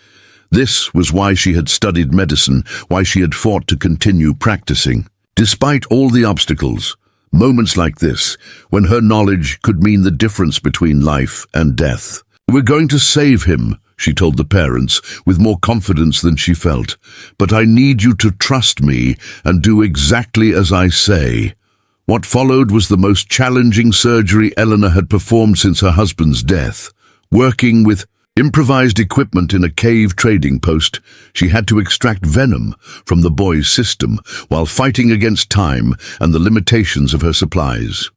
This was why she had studied medicine, why she had fought to continue practicing. Despite all the obstacles, moments like this, when her knowledge could mean the difference between life and death. "We're going to save him," she told the parents, with more confidence than she felt. "But I need you to trust me and do exactly as I say." What followed was the most challenging surgery Elena had performed since her husband's death. Working with improvised equipment in a cave trading post, she had to extract venom from the boy's system while fighting against time and the limitations of her supplies.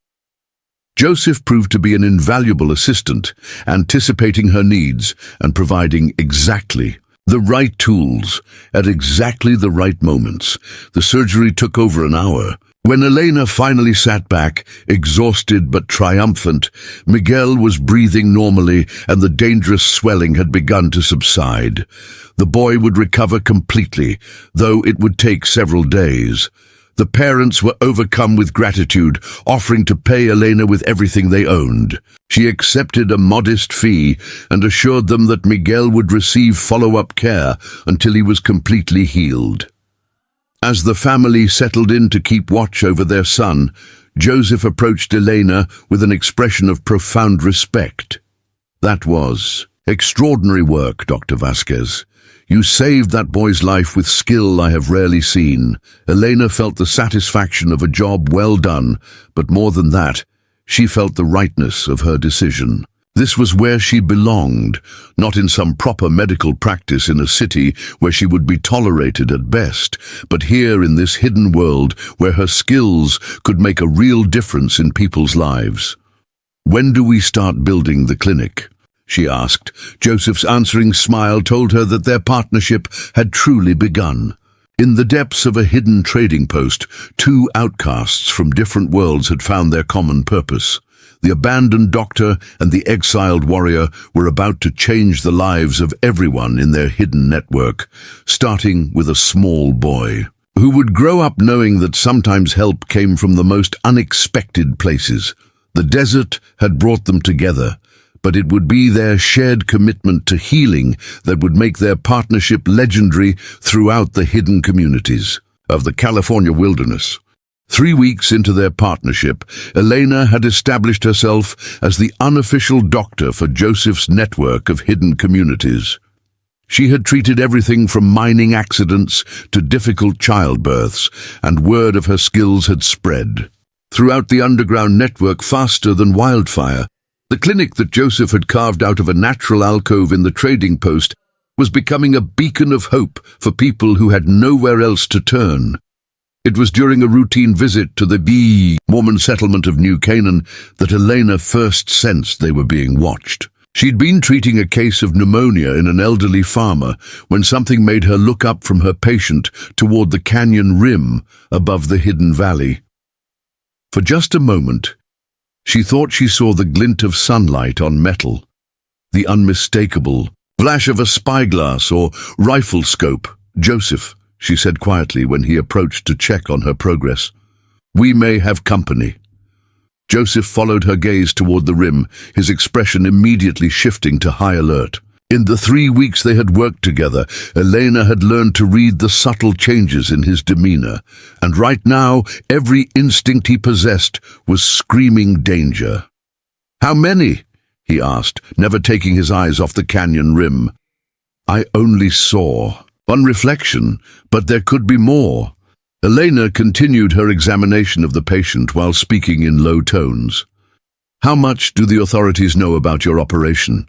Joseph proved to be an invaluable assistant, anticipating her needs and providing exactly the right tools at exactly the right moments. The surgery took over an hour. When Elena finally sat back, exhausted but triumphant, Miguel was breathing normally and the dangerous swelling had begun to subside. The boy would recover completely, though it would take several days. The parents were overcome with gratitude, offering to pay Elena with everything they owned. She accepted a modest fee and assured them that Miguel would receive follow-up care until he was completely healed. As the family settled in to keep watch over their son, Joseph approached Elena with an expression of profound respect. "That was extraordinary work, Dr. Vasquez. You saved that boy's life with skill I have rarely seen." Elena felt the satisfaction of a job well done, but more than that, she felt the rightness of her decision. This was where she belonged, not in some proper medical practice in a city where she would be tolerated at best, but here in this hidden world where her skills could make a real difference in people's lives. "When do we start building the clinic?" she asked. Joseph's answering smile told her that their partnership had truly begun. In the depths of a hidden trading post, two outcasts from different worlds had found their common purpose. The abandoned doctor and the exiled warrior were about to change the lives of everyone in their hidden network, starting with a small boy, who would grow up knowing that sometimes help came from the most unexpected places. The desert had brought them together, but it would be their shared commitment to healing that would make their partnership legendary throughout the hidden communities of the California wilderness. 3 weeks into their partnership, Elena had established herself as the unofficial doctor for Joseph's network of hidden communities. She had treated everything from mining accidents to difficult childbirths, and word of her skills had spread throughout the underground network faster than wildfire. The clinic that Joseph had carved out of a natural alcove in the trading post was becoming a beacon of hope for people who had nowhere else to turn. It was during a routine visit to the Mormon settlement of New Canaan that Elena first sensed they were being watched. She'd been treating a case of pneumonia in an elderly farmer when something made her look up from her patient toward the canyon rim above the hidden valley. For just a moment, she thought she saw the glint of sunlight on metal, the unmistakable flash of a spyglass or rifle scope. "Joseph," she said quietly when he approached to check on her progress. "We may have company." Joseph followed her gaze toward the rim, his expression immediately shifting to high alert. In the 3 weeks they had worked together, Elena had learned to read the subtle changes in his demeanor, and right now every instinct he possessed was screaming danger. "How many?" he asked, never taking his eyes off the canyon rim. "I only saw. On reflection, but there could be more." Elena continued her examination of the patient while speaking in low tones. "How much do the authorities know about your operation?"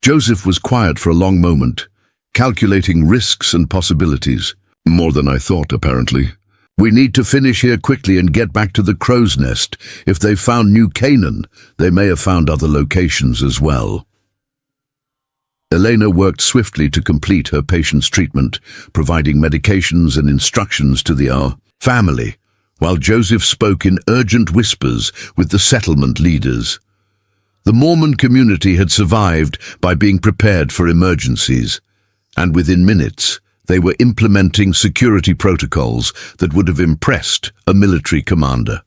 Joseph was quiet for a long moment, calculating risks and possibilities. "More than I thought, apparently. We need to finish here quickly and get back to the crow's nest. If they found New Canaan, they may have found other locations as well." Elena worked swiftly to complete her patient's treatment, providing medications and instructions to the family, while Joseph spoke in urgent whispers with the settlement leaders. The Mormon community had survived by being prepared for emergencies, and within minutes they were implementing security protocols that would have impressed a military commander.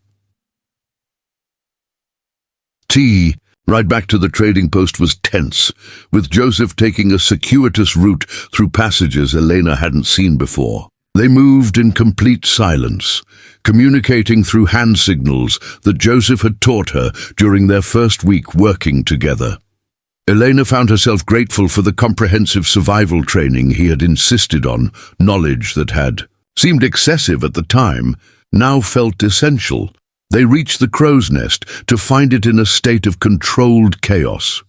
Right back to the trading post was tense, with Joseph taking a circuitous route through passages Elena hadn't seen before. They moved in complete silence, communicating through hand signals that Joseph had taught her during their first week working together. Elena found herself grateful for the comprehensive survival training he had insisted on. Knowledge that had seemed excessive at the time now felt essential. They reached the crow's nest to find it in a state of controlled chaos.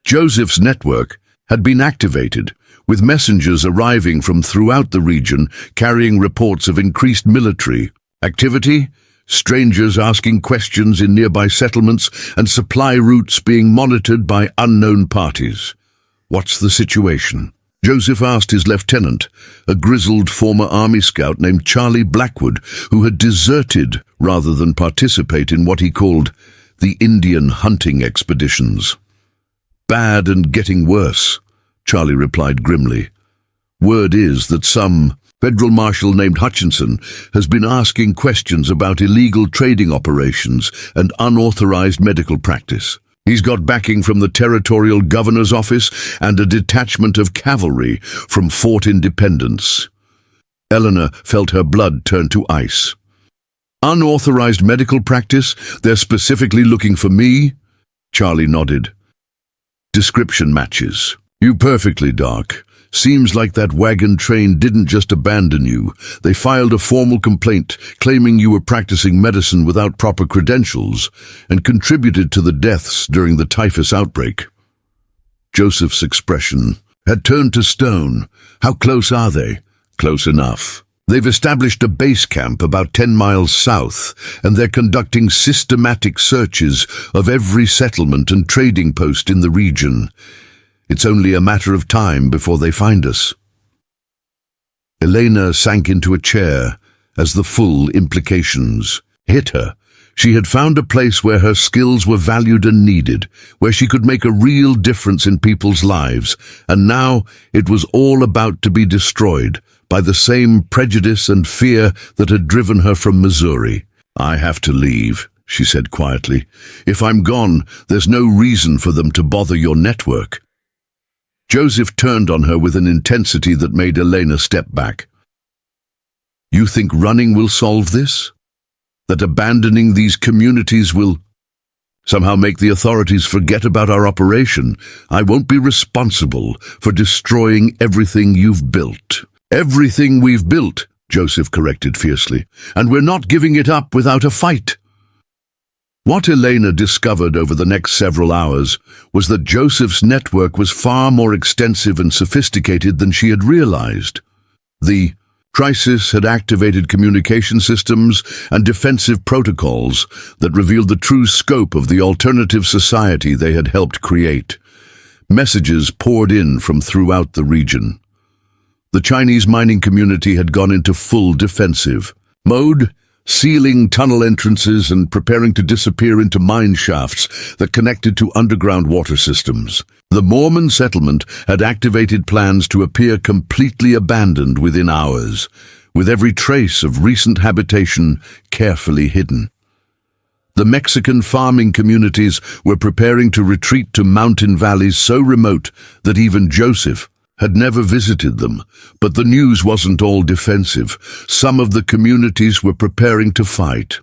Joseph's network had been activated, with messengers arriving from throughout the region carrying reports of increased military activity, strangers asking questions in nearby settlements, and supply routes being monitored by unknown parties. "What's the situation?" Joseph asked his lieutenant, a grizzled former Army scout named Charlie Blackwood, who had deserted rather than participate in what he called the Indian hunting expeditions. "Bad and getting worse," Charlie replied grimly. "Word is that some federal marshal named Hutchinson has been asking questions about illegal trading operations and unauthorized medical practice. He's got backing from the Territorial Governor's Office and a detachment of cavalry from Fort Independence." Eleanor felt her blood turn to ice. "Unauthorized medical practice? They're specifically looking for me?" Charlie nodded. "Description matches. You perfectly, Doc. Seems like that wagon train didn't just abandon you. They filed a formal complaint claiming you were practicing medicine without proper credentials and contributed to the deaths during the typhus outbreak." Joseph's expression had turned to stone. "How close are they?" "Close enough. They've established a base camp about 10 miles south, and they're conducting systematic searches of every settlement and trading post in the region. It's only a matter of time before they find us." Elena sank into a chair as the full implications hit her. She had found a place where her skills were valued and needed, where she could make a real difference in people's lives, and now it was all about to be destroyed by the same prejudice and fear that had driven her from Missouri. "I have to leave," she said quietly. "If I'm gone, there's no reason for them to bother your network." Joseph turned on her with an intensity that made Elena step back. "You think running will solve this? That abandoning these communities will somehow make the authorities forget about our operation? I won't be responsible for destroying everything you've built." "Everything we've built," Joseph corrected fiercely, "and we're not giving it up without a fight." What Elena discovered over the next several hours was that Joseph's network was far more extensive and sophisticated than she had realized. The crisis had activated communication systems and defensive protocols that revealed the true scope of the alternative society they had helped create. Messages poured in from throughout the region. The Chinese mining community had gone into full defensive mode, sealing tunnel entrances and preparing to disappear into mine shafts that connected to underground water systems. The Mormon settlement had activated plans to appear completely abandoned within hours, with every trace of recent habitation carefully hidden. The Mexican farming communities were preparing to retreat to mountain valleys so remote that even Joseph had never visited them, but the news wasn't all defensive. Some of the communities were preparing to fight.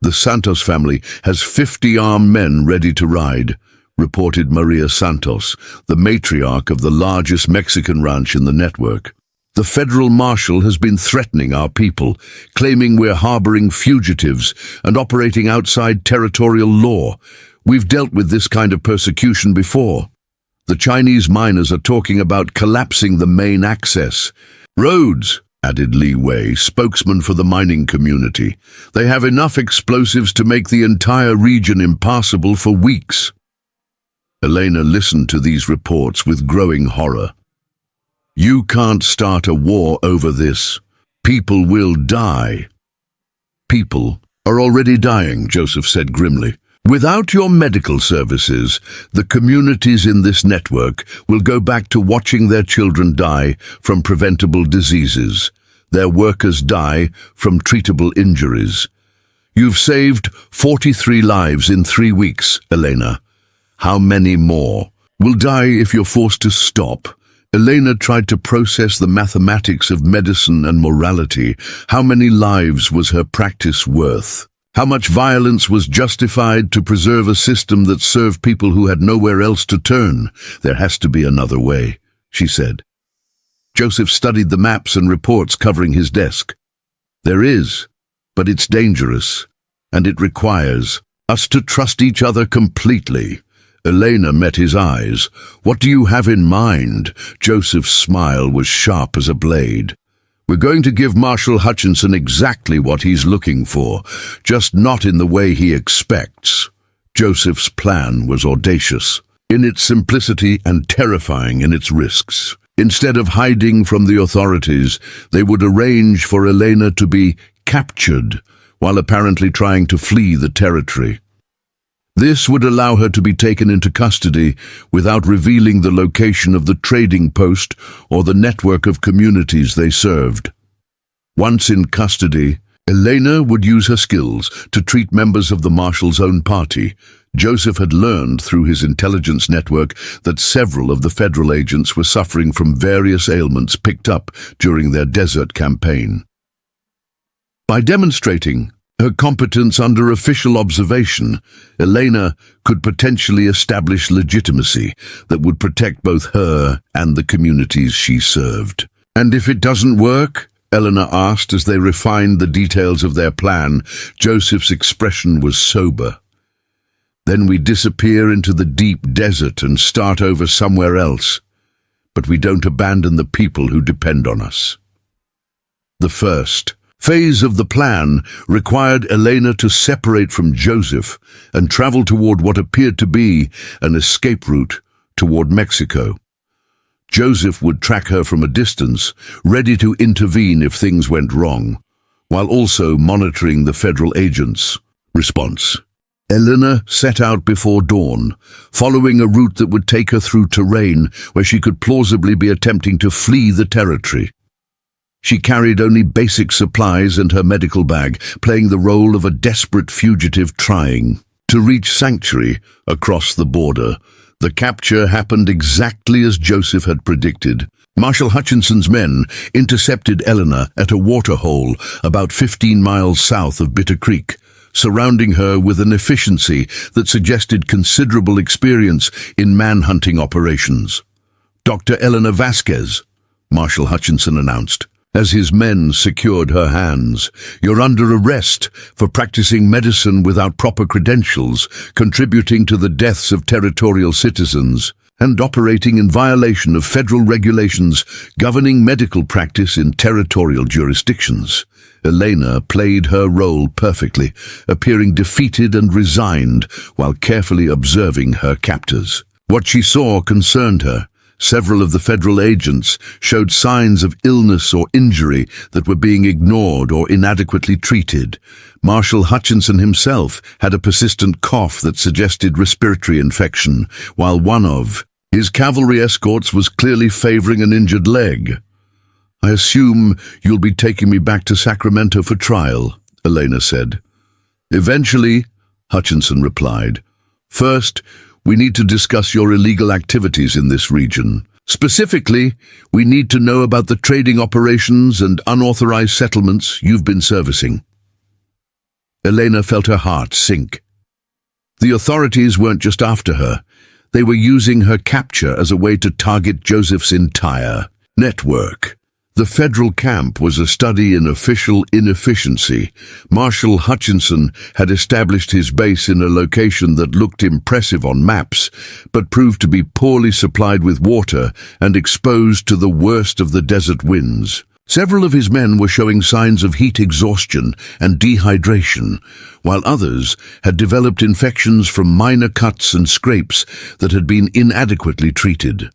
The Santos family has 50 armed men ready to ride, reported Maria Santos, the matriarch of the largest Mexican ranch in the network. The federal marshal has been threatening our people, claiming we're harboring fugitives and operating outside territorial law. We've dealt with this kind of persecution before. The Chinese miners are talking about collapsing the main access roads, added Li Wei, spokesman for the mining community. They have enough explosives to make the entire region impassable for weeks. Elena listened to these reports with growing horror. You can't start a war over this. People will die. People are already dying, Joseph said grimly. Without your medical services, the communities in this network will go back to watching their children die from preventable diseases. Their workers die from treatable injuries. You've saved 43 lives in 3 weeks, Elena. How many more will die if you're forced to stop? Elena tried to process the mathematics of medicine and morality. How many lives was her practice worth? How much violence was justified to preserve a system that served people who had nowhere else to turn? There has to be another way, she said. Joseph studied the maps and reports covering his desk. There is, but it's dangerous, and it requires us to trust each other completely. Elena met his eyes. What do you have in mind? Joseph's smile was sharp as a blade. We're going to give Marshal Hutchinson exactly what he's looking for, just not in the way he expects. Joseph's plan was audacious in its simplicity and terrifying in its risks. Instead of hiding from the authorities, they would arrange for Elena to be captured while apparently trying to flee the territory. This would allow her to be taken into custody without revealing the location of the trading post or the network of communities they served. Once in custody, Elena would use her skills to treat members of the marshal's own party. Joseph had learned through his intelligence network that several of the federal agents were suffering from various ailments picked up during their desert campaign. By demonstrating her competence under official observation, Elena could potentially establish legitimacy that would protect both her and the communities she served. And if it doesn't work? Elena asked as they refined the details of their plan. Joseph's expression was sober. Then we disappear into the deep desert and start over somewhere else. But we don't abandon the people who depend on us. The first phase of the plan required Elena to separate from Joseph and travel toward what appeared to be an escape route toward Mexico. Joseph would track her from a distance, ready to intervene if things went wrong, while also monitoring the federal agents' response. Elena set out before dawn, following a route that would take her through terrain where she could plausibly be attempting to flee the territory. She carried only basic supplies and her medical bag, playing the role of a desperate fugitive trying to reach sanctuary across the border. The capture happened exactly as Joseph had predicted. Marshal Hutchinson's men intercepted Elena at a waterhole about 15 miles south of Bitter Creek, surrounding her with an efficiency that suggested considerable experience in manhunting operations. Dr. Elena Vasquez, Marshal Hutchinson announced. as his men secured her hands. "You're under arrest for practicing medicine without proper credentials, contributing to the deaths of territorial citizens, and operating in violation of federal regulations governing medical practice in territorial jurisdictions." Elena played her role perfectly, appearing defeated and resigned while carefully observing her captors. What she saw concerned her. Several of the federal agents showed signs of illness or injury that were being ignored or inadequately treated. Marshal Hutchinson himself had a persistent cough that suggested respiratory infection, while one of his cavalry escorts was clearly favoring an injured leg. "I assume you'll be taking me back to Sacramento for trial," Elena said. "Eventually," Hutchinson replied. "First, we need to discuss your illegal activities in this region. Specifically, we need to know about the trading operations and unauthorized settlements you've been servicing." Elena felt her heart sink. The authorities weren't just after her. They were using her capture as a way to target Joseph's entire network. The federal camp was a study in official inefficiency. Marshal Hutchinson had established his base in a location that looked impressive on maps, but proved to be poorly supplied with water and exposed to the worst of the desert winds. Several of his men were showing signs of heat exhaustion and dehydration, while others had developed infections from minor cuts and scrapes that had been inadequately treated.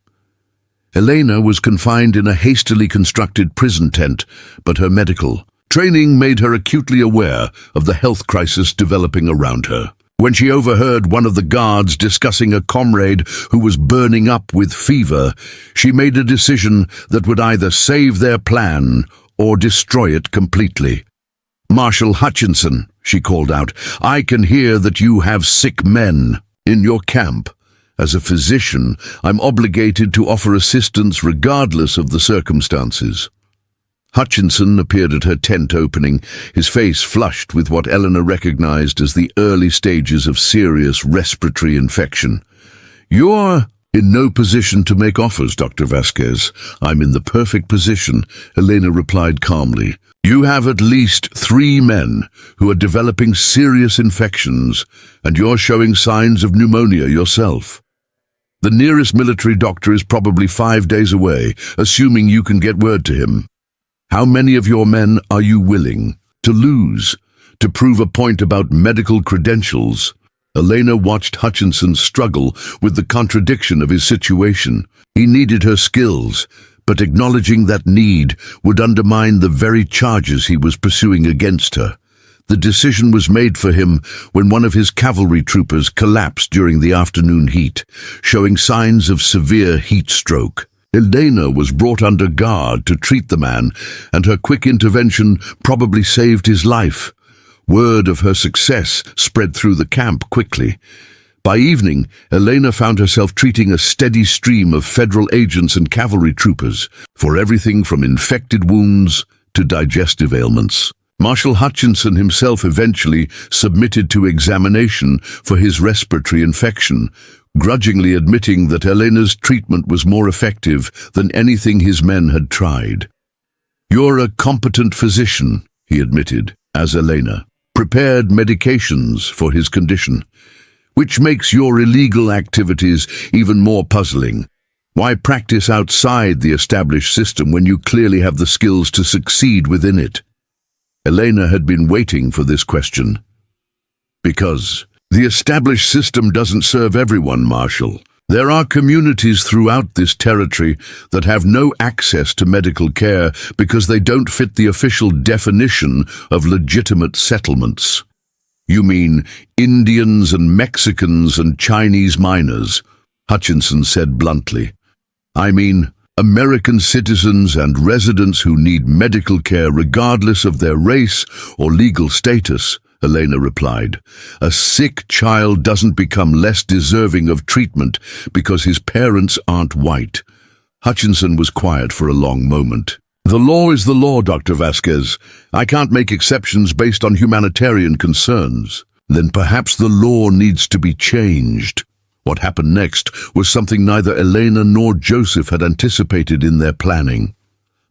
Elena was confined in a hastily constructed prison tent, but her medical training made her acutely aware of the health crisis developing around her. When she overheard one of the guards discussing a comrade who was burning up with fever, she made a decision that would either save their plan or destroy it completely. "Marshal Hutchinson," she called out, "I can hear that you have sick men in your camp. As a physician, I'm obligated to offer assistance regardless of the circumstances." Hutchinson appeared at her tent opening, his face flushed with what Eleanor recognized as the early stages of serious respiratory infection. "You're in no position to make offers, Dr. Vasquez. I'm in the perfect position," Elena replied calmly. "You have at least 3 men who are developing serious infections, and you're showing signs of pneumonia yourself. The nearest military doctor is probably 5 days away, assuming you can get word to him. How many of your men are you willing to lose to prove a point about medical credentials?" Elena watched Hutchinson struggle with the contradiction of his situation. He needed her skills, but acknowledging that need would undermine the very charges he was pursuing against her. The decision was made for him when one of his cavalry troopers collapsed during the afternoon heat, showing signs of severe heat stroke. Elena was brought under guard to treat the man, and her quick intervention probably saved his life. Word of her success spread through the camp quickly. By evening, Elena found herself treating a steady stream of federal agents and cavalry troopers for everything from infected wounds to digestive ailments. Marshal Hutchinson himself eventually submitted to examination for his respiratory infection, grudgingly admitting that Elena's treatment was more effective than anything his men had tried. "You're a competent physician," he admitted, as Elena prepared medications for his condition, "which makes your illegal activities even more puzzling. Why practice outside the established system when you clearly have the skills to succeed within it?" Elena had been waiting for this question. "Because the established system doesn't serve everyone, Marshal. There are communities throughout this territory that have no access to medical care because they don't fit the official definition of legitimate settlements." "You mean Indians and Mexicans and Chinese miners," Hutchinson said bluntly. "I mean American citizens and residents who need medical care regardless of their race or legal status," Elena replied. "A sick child doesn't become less deserving of treatment because his parents aren't white." Hutchinson was quiet for a long moment. "The law is the law, Dr. Vasquez. I can't make exceptions based on humanitarian concerns." "Then perhaps the law needs to be changed." What happened next was something neither Elena nor Joseph had anticipated in their planning.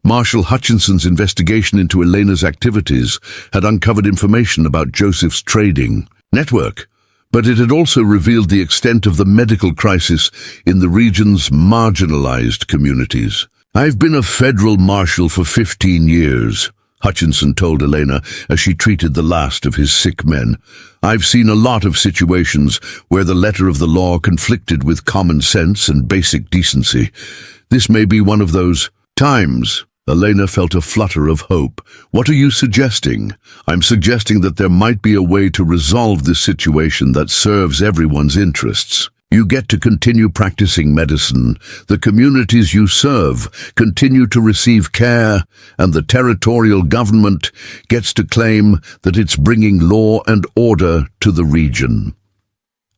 Marshal Hutchinson's investigation into Elena's activities had uncovered information about Joseph's trading network, but it had also revealed the extent of the medical crisis in the region's marginalized communities. "I've been a federal marshal for 15 years, Hutchinson told Elena as she treated the last of his sick men. "I've seen a lot of situations where the letter of the law conflicted with common sense and basic decency. This may be one of those times." Elena felt a flutter of hope. "What are you suggesting?" "I'm suggesting that there might be a way to resolve this situation that serves everyone's interests. You get to continue practicing medicine, the communities you serve continue to receive care, and the territorial government gets to claim that it's bringing law and order to the region."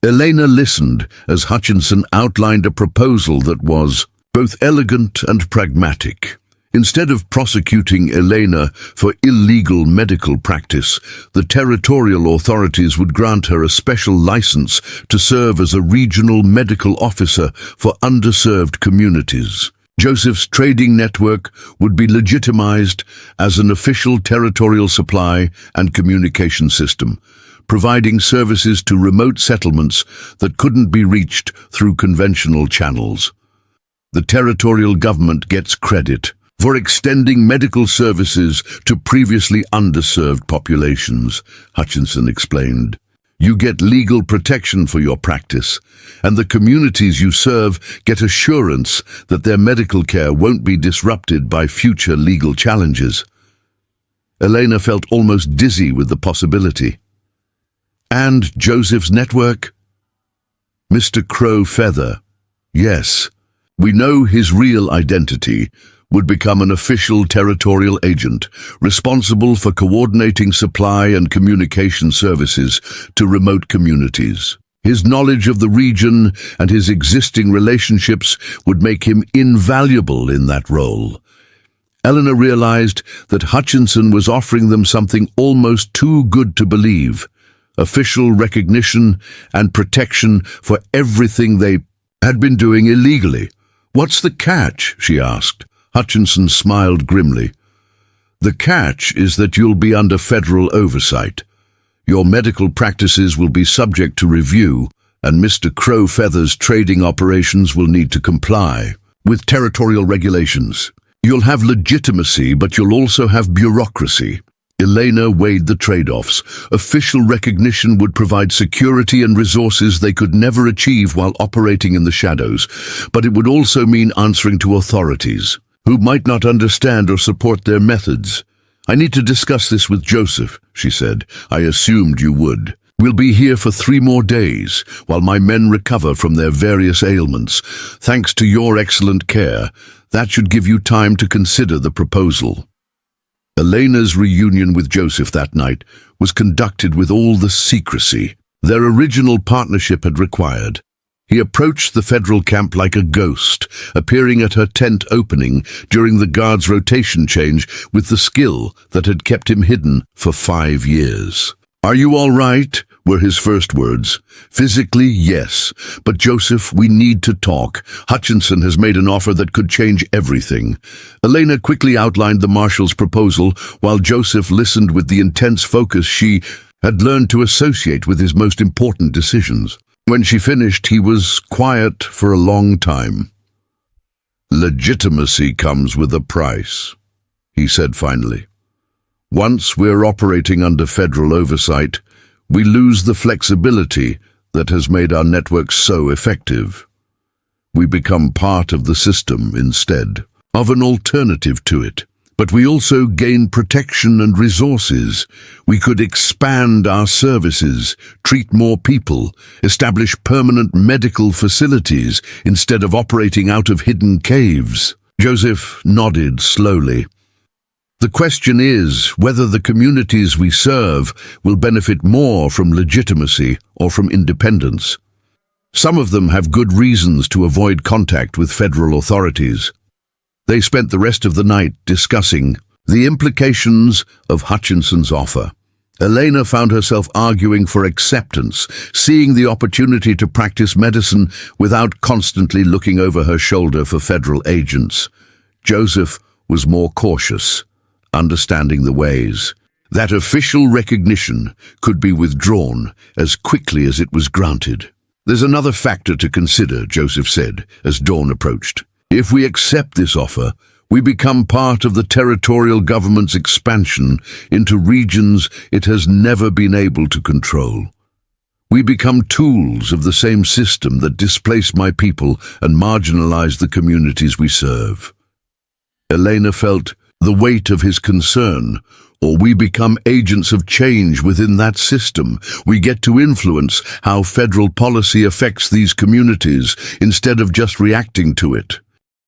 Elena listened as Hutchinson outlined a proposal that was both elegant and pragmatic. Instead of prosecuting Elena for illegal medical practice, the territorial authorities would grant her a special license to serve as a regional medical officer for underserved communities. Joseph's trading network would be legitimized as an official territorial supply and communication system, providing services to remote settlements that couldn't be reached through conventional channels. The territorial government gets credit for extending medical services to previously underserved populations, Hutchinson explained. "You get legal protection for your practice, and the communities you serve get assurance that their medical care won't be disrupted by future legal challenges." Elena felt almost dizzy with the possibility. "And Joseph's network?" "Mr. Crow Feather. Yes, we know his real identity would become an official territorial agent responsible for coordinating supply and communication services to remote communities. His knowledge of the region and his existing relationships would make him invaluable in that role." Eleanor realized that Hutchinson was offering them something almost too good to believe: official recognition and protection for everything they had been doing illegally. "What's the catch?" she asked. Hutchinson smiled grimly. "The catch is that you'll be under federal oversight. Your medical practices will be subject to review, and Mr. Crow Feather's trading operations will need to comply with territorial regulations. You'll have legitimacy, but you'll also have bureaucracy." Elena weighed the trade-offs. Official recognition would provide security and resources they could never achieve while operating in the shadows, but it would also mean answering to authorities who might not understand or support their methods. "I need to discuss this with Joseph," she said. "I assumed you would. We'll be here for 3 more days, while my men recover from their various ailments. Thanks to your excellent care, that should give you time to consider the proposal." Elena's reunion with Joseph that night was conducted with all the secrecy their original partnership had required. He approached the federal camp like a ghost, appearing at her tent opening during the guard's rotation change with the skill that had kept him hidden for 5 years. "Are you all right?" were his first words. "Physically, yes. But Joseph, we need to talk. Hutchinson has made an offer that could change everything." Elena quickly outlined the marshal's proposal, while Joseph listened with the intense focus she had learned to associate with his most important decisions. When she finished, he was quiet for a long time. "Legitimacy comes with a price," he said finally. "Once we're operating under federal oversight, we lose the flexibility that has made our network so effective. We become part of the system instead of an alternative to it. But we also gain protection and resources. We could expand our services, treat more people, establish permanent medical facilities instead of operating out of hidden caves." Joseph nodded slowly. "The question is whether the communities we serve will benefit more from legitimacy or from independence. Some of them have good reasons to avoid contact with federal authorities." They spent the rest of the night discussing the implications of Hutchinson's offer. Elena found herself arguing for acceptance, seeing the opportunity to practice medicine without constantly looking over her shoulder for federal agents. Joseph was more cautious, understanding the ways. That official recognition could be withdrawn as quickly as it was granted. "There's another factor to consider," Joseph said, as dawn approached. "If we accept this offer, we become part of the territorial government's expansion into regions it has never been able to control. We become tools of the same system that displace my people and marginalize the communities we serve." Elena felt the weight of his concern. Or we become agents of change within that system. We get to influence how federal policy affects these communities instead of just reacting to it.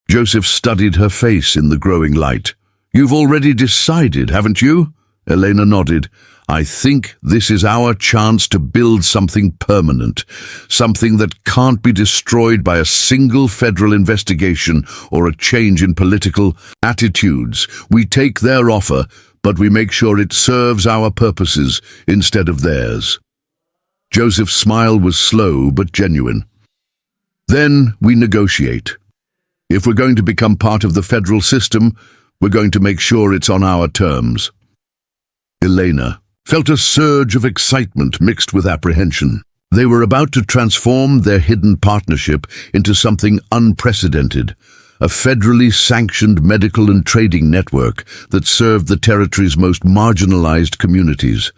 Joseph studied her face in the growing light. "You've already decided, haven't you?" Elena nodded. "I think this is our chance to build something permanent, something that can't be destroyed by a single federal investigation or a change in political attitudes. We take their offer, but we make sure it serves our purposes instead of theirs." Joseph's smile was slow but genuine. "Then we negotiate. If we're going to become part of the federal system, we're going to make sure it's on our terms." Elena felt a surge of excitement mixed with apprehension. They were about to transform their hidden partnership into something unprecedented, a federally sanctioned medical and trading network that served the territory's most marginalized communities.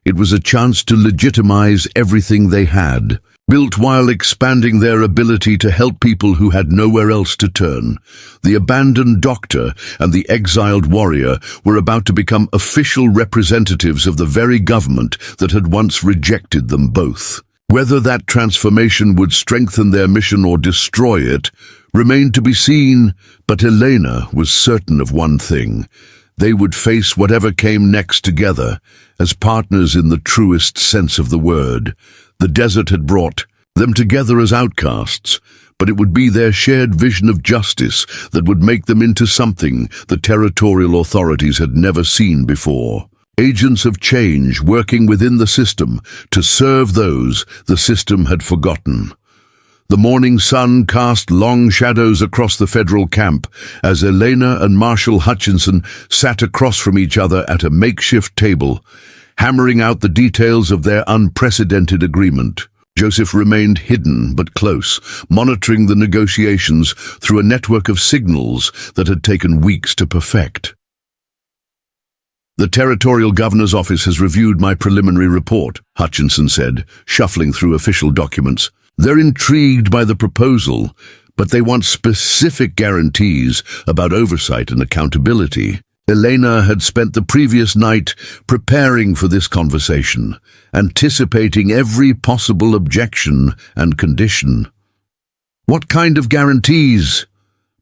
It was a chance to legitimize everything they had, built while expanding their ability to help people who had nowhere else to turn. The abandoned doctor and the exiled warrior were about to become official representatives of the very government that had once rejected them both. Whether that transformation would strengthen their mission or destroy it remained to be seen, but Elena was certain of one thing. They would face whatever came next together, as partners in the truest sense of the word. The desert had brought them together as outcasts, but it would be their shared vision of justice that would make them into something the territorial authorities had never seen before. Agents of change working within the system to serve those the system had forgotten. The morning sun cast long shadows across the federal camp as Elena and Marshal Hutchinson sat across from each other at a makeshift table, hammering out the details of their unprecedented agreement. Joseph remained hidden but close, monitoring the negotiations through a network of signals that had taken weeks to perfect. "The Territorial Governor's Office has reviewed my preliminary report," Hutchinson said, shuffling through official documents. "They're intrigued by the proposal, but they want specific guarantees about oversight and accountability." Elena had spent the previous night preparing for this conversation, anticipating every possible objection and condition. "What kind of guarantees?"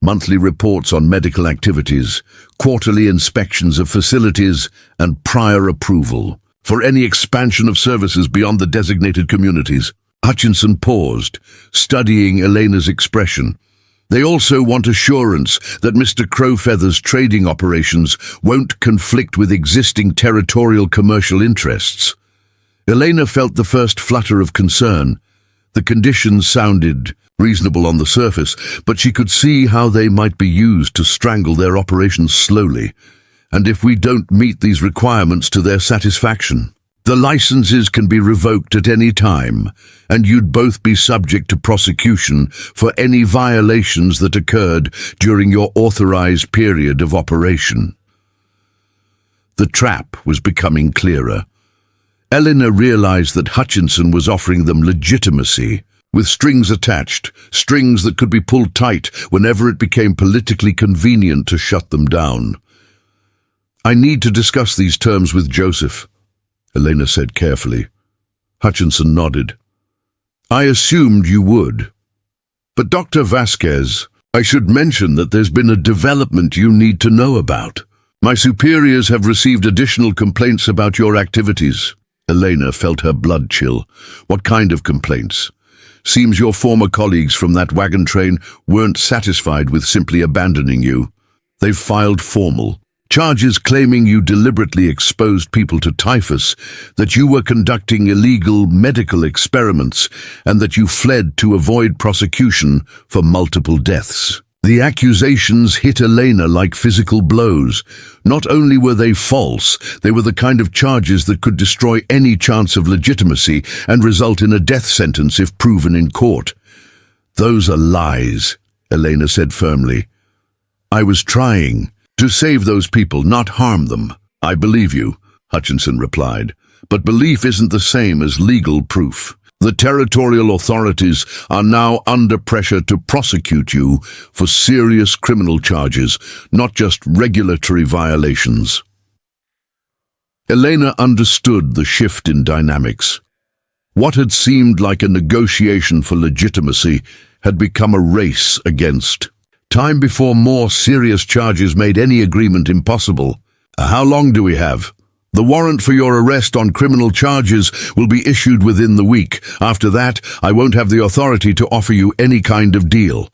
"Monthly reports on medical activities, quarterly inspections of facilities, and prior approval for any expansion of services beyond the designated communities." Hutchinson paused, studying Elena's expression. "They also want assurance that Mr. Crowfeather's trading operations won't conflict with existing territorial commercial interests." Elena felt the first flutter of concern. The conditions sounded reasonable on the surface, but she could see how they might be used to strangle their operations slowly. "And if we don't meet these requirements to their satisfaction, the licenses can be revoked at any time, and you'd both be subject to prosecution for any violations that occurred during your authorized period of operation." The trap was becoming clearer. Elena realized that Hutchinson was offering them legitimacy, with strings attached, strings that could be pulled tight whenever it became politically convenient to shut them down. "I need to discuss these terms with Joseph," Elena said carefully. Hutchinson nodded. "I assumed you would. But Dr. Vasquez, I should mention that there's been a development you need to know about. My superiors have received additional complaints about your activities." Elena felt her blood chill. "What kind of complaints?" "Seems your former colleagues from that wagon train weren't satisfied with simply abandoning you. They've filed formal charges claiming you deliberately exposed people to typhus, that you were conducting illegal medical experiments, and that you fled to avoid prosecution for multiple deaths." The accusations hit Elena like physical blows. Not only were they false, they were the kind of charges that could destroy any chance of legitimacy and result in a death sentence if proven in court. "Those are lies," Elena said firmly. "I was trying to save those people, not harm them." "I believe you," Hutchinson replied, "but belief isn't the same as legal proof. The territorial authorities are now under pressure to prosecute you for serious criminal charges, not just regulatory violations." Elena understood the shift in dynamics. What had seemed like a negotiation for legitimacy had become a race against time before more serious charges made any agreement impossible. "How long do we have?" "The warrant for your arrest on criminal charges will be issued within the week. After that, I won't have the authority to offer you any kind of deal."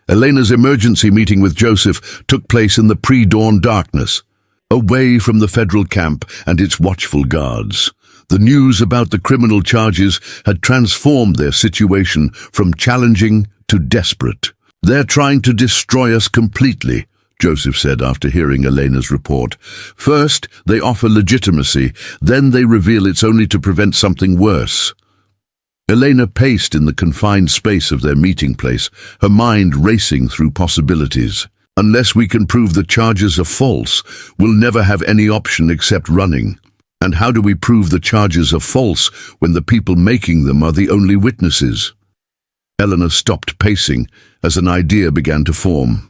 Elena's emergency meeting with Joseph took place in the pre-dawn darkness, away from the federal camp and its watchful guards. The news about the criminal charges had transformed their situation from challenging to desperate. "They're trying to destroy us completely," Joseph said after hearing Elena's report. "First, they offer legitimacy, then they reveal it's only to prevent something worse." Elena paced in the confined space of their meeting place, her mind racing through possibilities. "Unless we can prove the charges are false, we'll never have any option except running. And how do we prove the charges are false when the people making them are the only witnesses?" Elena stopped pacing as an idea began to form.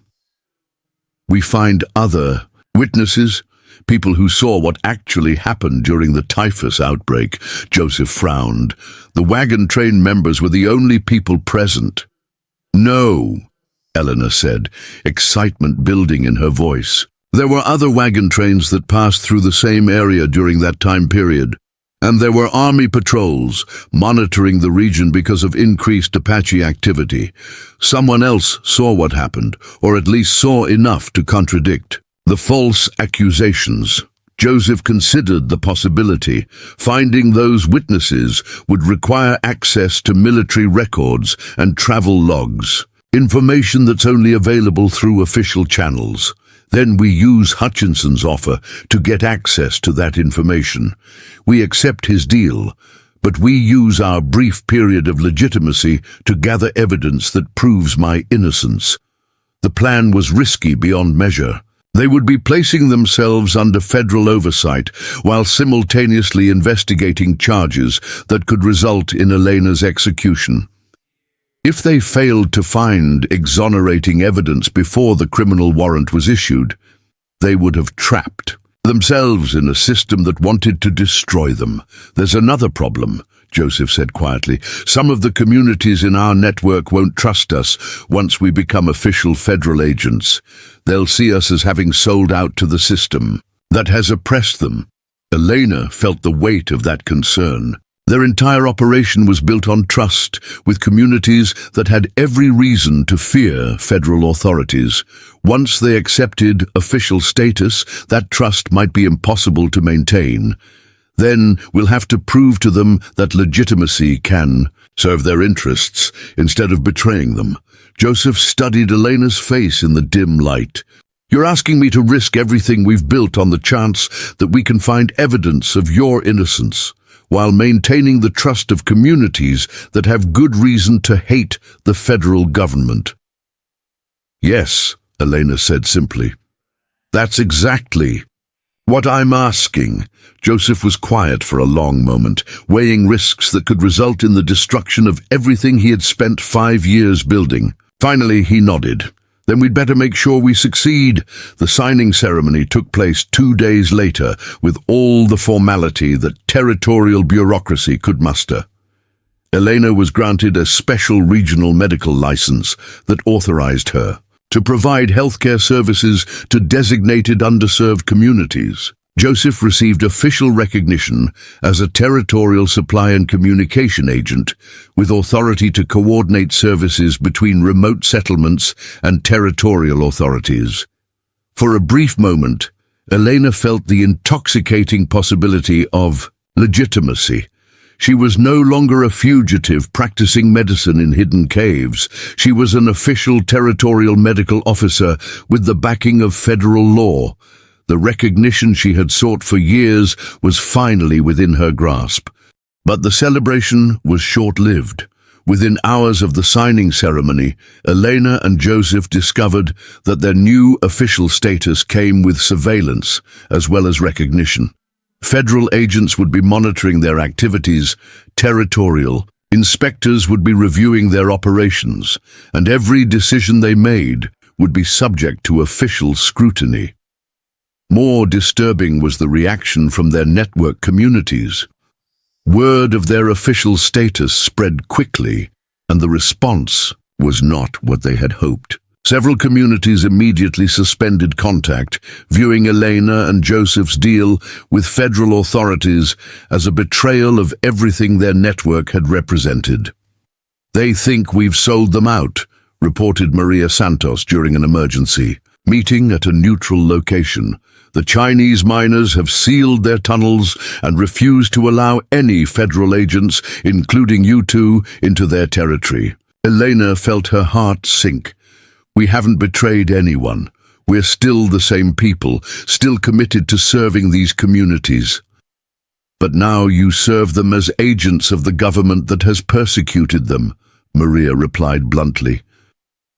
"We find other witnesses, people who saw what actually happened during the typhus outbreak." Joseph frowned. "The wagon train members were the only people present." "No," Elena said, excitement building in her voice. "There were other wagon trains that passed through the same area during that time period. And there were army patrols monitoring the region because of increased Apache activity. Someone else saw what happened, or at least saw enough to contradict the false accusations." Joseph considered the possibility. Finding those witnesses would require access to military records and travel logs, information that's only available through official channels. Then we use Hutchinson's offer to get access to that information. We accept his deal, but we use our brief period of legitimacy to gather evidence that proves my innocence. The plan was risky beyond measure. They would be placing themselves under federal oversight while simultaneously investigating charges that could result in Elena's execution. If they failed to find exonerating evidence before the criminal warrant was issued, they would have trapped themselves in a system that wanted to destroy them. "There's another problem," Joseph said quietly. "Some of the communities in our network won't trust us once we become official federal agents. They'll see us as having sold out to the system that has oppressed them." Elena felt the weight of that concern. Their entire operation was built on trust, with communities that had every reason to fear federal authorities. Once they accepted official status, that trust might be impossible to maintain. Then we'll have to prove to them that legitimacy can serve their interests instead of betraying them. Joseph studied Elena's face in the dim light. "You're asking me to risk everything we've built on the chance that we can find evidence of your innocence, while maintaining the trust of communities that have good reason to hate the federal government." "Yes," Elena said simply. "That's exactly what I'm asking." Joseph was quiet for a long moment, weighing risks that could result in the destruction of everything he had spent 5 years building. Finally, he nodded. "Then we'd better make sure we succeed." The signing ceremony took place 2 days later, with all the formality that territorial bureaucracy could muster. Elena was granted a special regional medical license that authorized her to provide healthcare services to designated underserved communities. Joseph received official recognition as a territorial supply and communication agent, with authority to coordinate services between remote settlements and territorial authorities. For a brief moment, Elena felt the intoxicating possibility of legitimacy. She was no longer a fugitive practicing medicine in hidden caves. She was an official territorial medical officer with the backing of federal law. The recognition she had sought for years was finally within her grasp. But the celebration was short-lived. Within hours of the signing ceremony, Elena and Joseph discovered that their new official status came with surveillance as well as recognition. Federal agents would be monitoring their activities, territorial inspectors would be reviewing their operations, and every decision they made would be subject to official scrutiny. More disturbing was the reaction from their network communities. Word of their official status spread quickly, and the response was not what they had hoped. Several communities immediately suspended contact, viewing Elena and Joseph's deal with federal authorities as a betrayal of everything their network had represented. "They think we've sold them out," reported Maria Santos during an emergency meeting at a neutral location. "The Chinese miners have sealed their tunnels and refused to allow any federal agents, including you two, into their territory." Elena felt her heart sink. "We haven't betrayed anyone. We're still the same people, still committed to serving these communities." "But now you serve them as agents of the government that has persecuted them," Maria replied bluntly.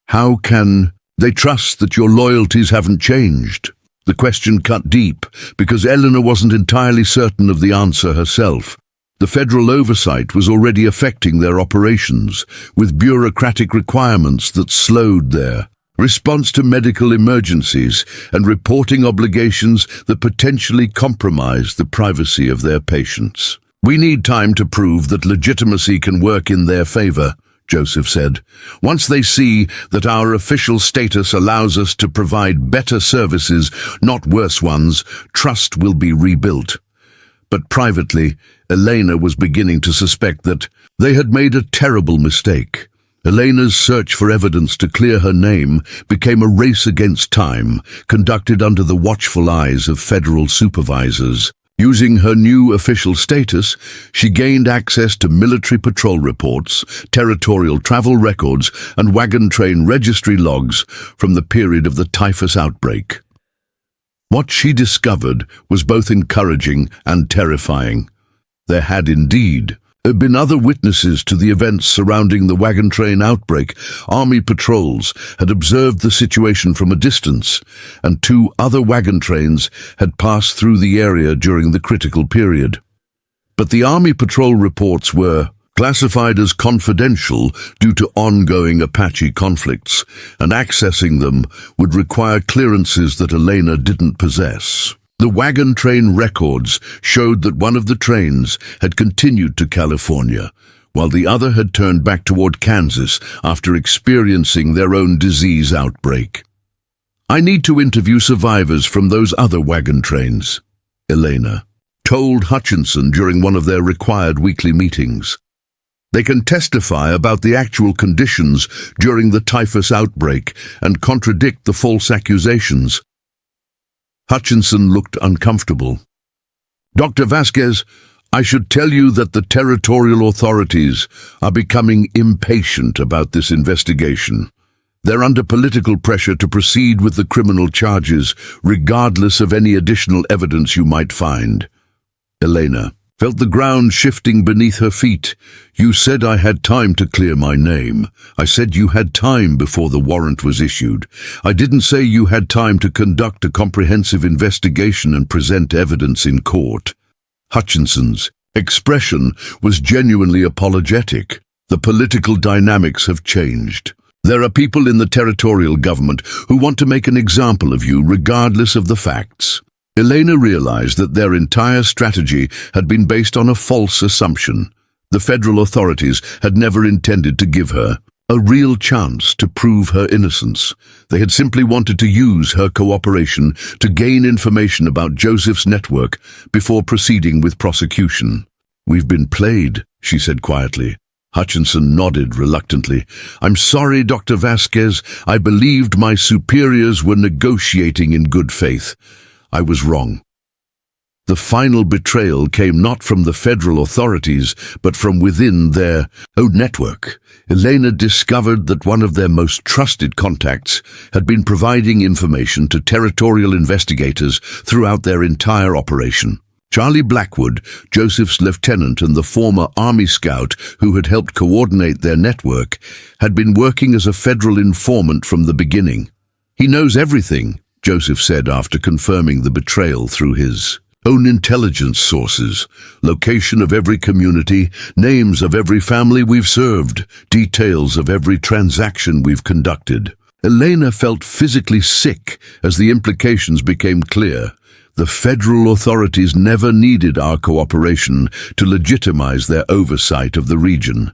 "How can they trust that your loyalties haven't changed?" The question cut deep, because Eleanor wasn't entirely certain of the answer herself. The federal oversight was already affecting their operations, with bureaucratic requirements that slowed their response to medical emergencies and reporting obligations that potentially compromised the privacy of their patients. "We need time to prove that legitimacy can work in their favor," Joseph said. "Once they see that our official status allows us to provide better services, not worse ones, trust will be rebuilt." But privately, Elena was beginning to suspect that they had made a terrible mistake. Elena's search for evidence to clear her name became a race against time, conducted under the watchful eyes of federal supervisors. Using her new official status, she gained access to military patrol reports, territorial travel records, and wagon train registry logs from the period of the typhus outbreak. What she discovered was both encouraging and terrifying. There had indeed been other witnesses to the events surrounding the wagon train outbreak. Army patrols had observed the situation from a distance, and 2 other wagon trains had passed through the area during the critical period. But the Army patrol reports were classified as confidential due to ongoing Apache conflicts, and accessing them would require clearances that Elena didn't possess. The wagon train records showed that one of the trains had continued to California, while the other had turned back toward Kansas after experiencing their own disease outbreak. "I need to interview survivors from those other wagon trains," Elena told Hutchinson during one of their required weekly meetings. "They can testify about the actual conditions during the typhus outbreak and contradict the false accusations." Hutchinson looked uncomfortable. "Dr. Vasquez, I should tell you that the territorial authorities are becoming impatient about this investigation. They're under political pressure to proceed with the criminal charges, regardless of any additional evidence you might find." Elena felt the ground shifting beneath her feet. "You said I had time to clear my name. I said you had time before the warrant was issued. I didn't say you had time to conduct a comprehensive investigation and present evidence in court." Hutchinson's expression was genuinely apologetic. "The political dynamics have changed. There are people in the territorial government who want to make an example of you regardless of the facts." Elena realized that their entire strategy had been based on a false assumption. The federal authorities had never intended to give her a real chance to prove her innocence. They had simply wanted to use her cooperation to gain information about Joseph's network before proceeding with prosecution. "We've been played," she said quietly. Hutchinson nodded reluctantly. "I'm sorry, Dr. Vasquez. I believed my superiors were negotiating in good faith. I was wrong." The final betrayal came not from the federal authorities, but from within their own network. Elena discovered that one of their most trusted contacts had been providing information to territorial investigators throughout their entire operation. Charlie Blackwood, Joseph's lieutenant and the former Army scout who had helped coordinate their network, had been working as a federal informant from the beginning. "He knows everything," Joseph said after confirming the betrayal through his own intelligence sources, location of every community, names of every family we've served, details of every transaction we've conducted. Elena felt physically sick as the implications became clear. The federal authorities never needed our cooperation to legitimize their oversight of the region.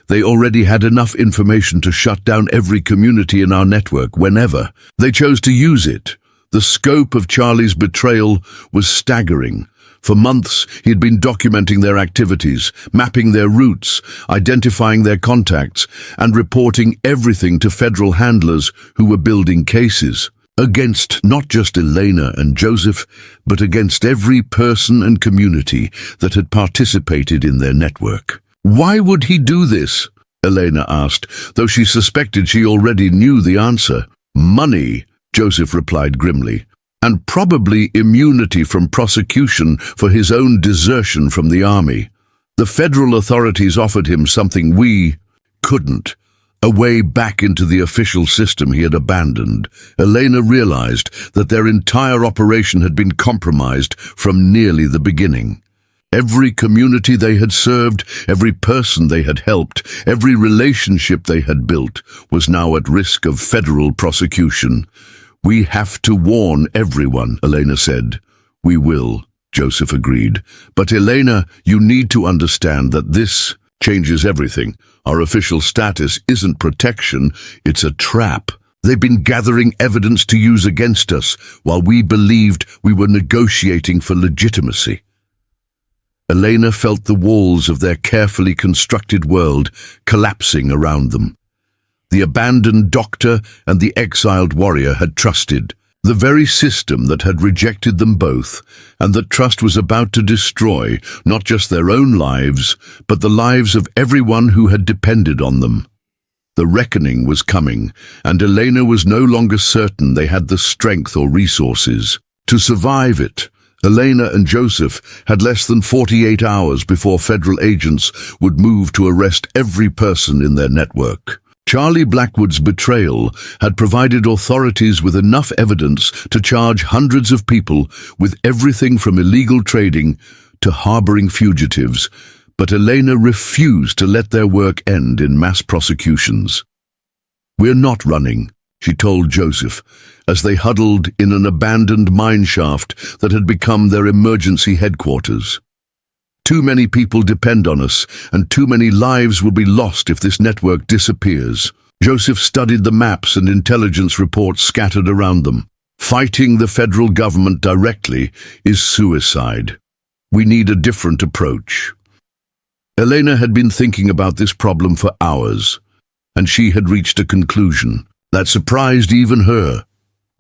They already had enough information to shut down every community in our network whenever they chose to use it. The scope of Charlie's betrayal was staggering. For months, he had been documenting their activities, mapping their routes, identifying their contacts, and reporting everything to federal handlers who were building cases against not just Elena and Joseph, but against every person and community that had participated in their network. "Why would he do this?" Elena asked, though she suspected she already knew the answer. "Money," Joseph replied grimly, "and probably immunity from prosecution for his own desertion from the army. The federal authorities offered him something we couldn't, a way back into the official system he had abandoned." Elena realized that their entire operation had been compromised from nearly the beginning. Every community they had served, every person they had helped, every relationship they had built was now at risk of federal prosecution. "We have to warn everyone," Elena said. "We will," Joseph agreed. "But Elena, you need to understand that this changes everything. Our official status isn't protection, it's a trap. They've been gathering evidence to use against us while we believed we were negotiating for legitimacy." Elena felt the walls of their carefully constructed world collapsing around them. The abandoned doctor and the exiled warrior had trusted, the very system that had rejected them both, and that trust was about to destroy not just their own lives, but the lives of everyone who had depended on them. The reckoning was coming, and Elena was no longer certain they had the strength or resources to survive it. Elena and Joseph had less than 48 hours before federal agents would move to arrest every person in their network. Charlie Blackwood's betrayal had provided authorities with enough evidence to charge hundreds of people with everything from illegal trading to harboring fugitives, but Elena refused to let their work end in mass prosecutions. "We're not running," she told Joseph, as they huddled in an abandoned mine shaft that had become their emergency headquarters. "Too many people depend on us, and too many lives will be lost if this network disappears." Joseph studied the maps and intelligence reports scattered around them. "Fighting the federal government directly is suicide. We need a different approach." Elena had been thinking about this problem for hours, and she had reached a conclusion that surprised even her.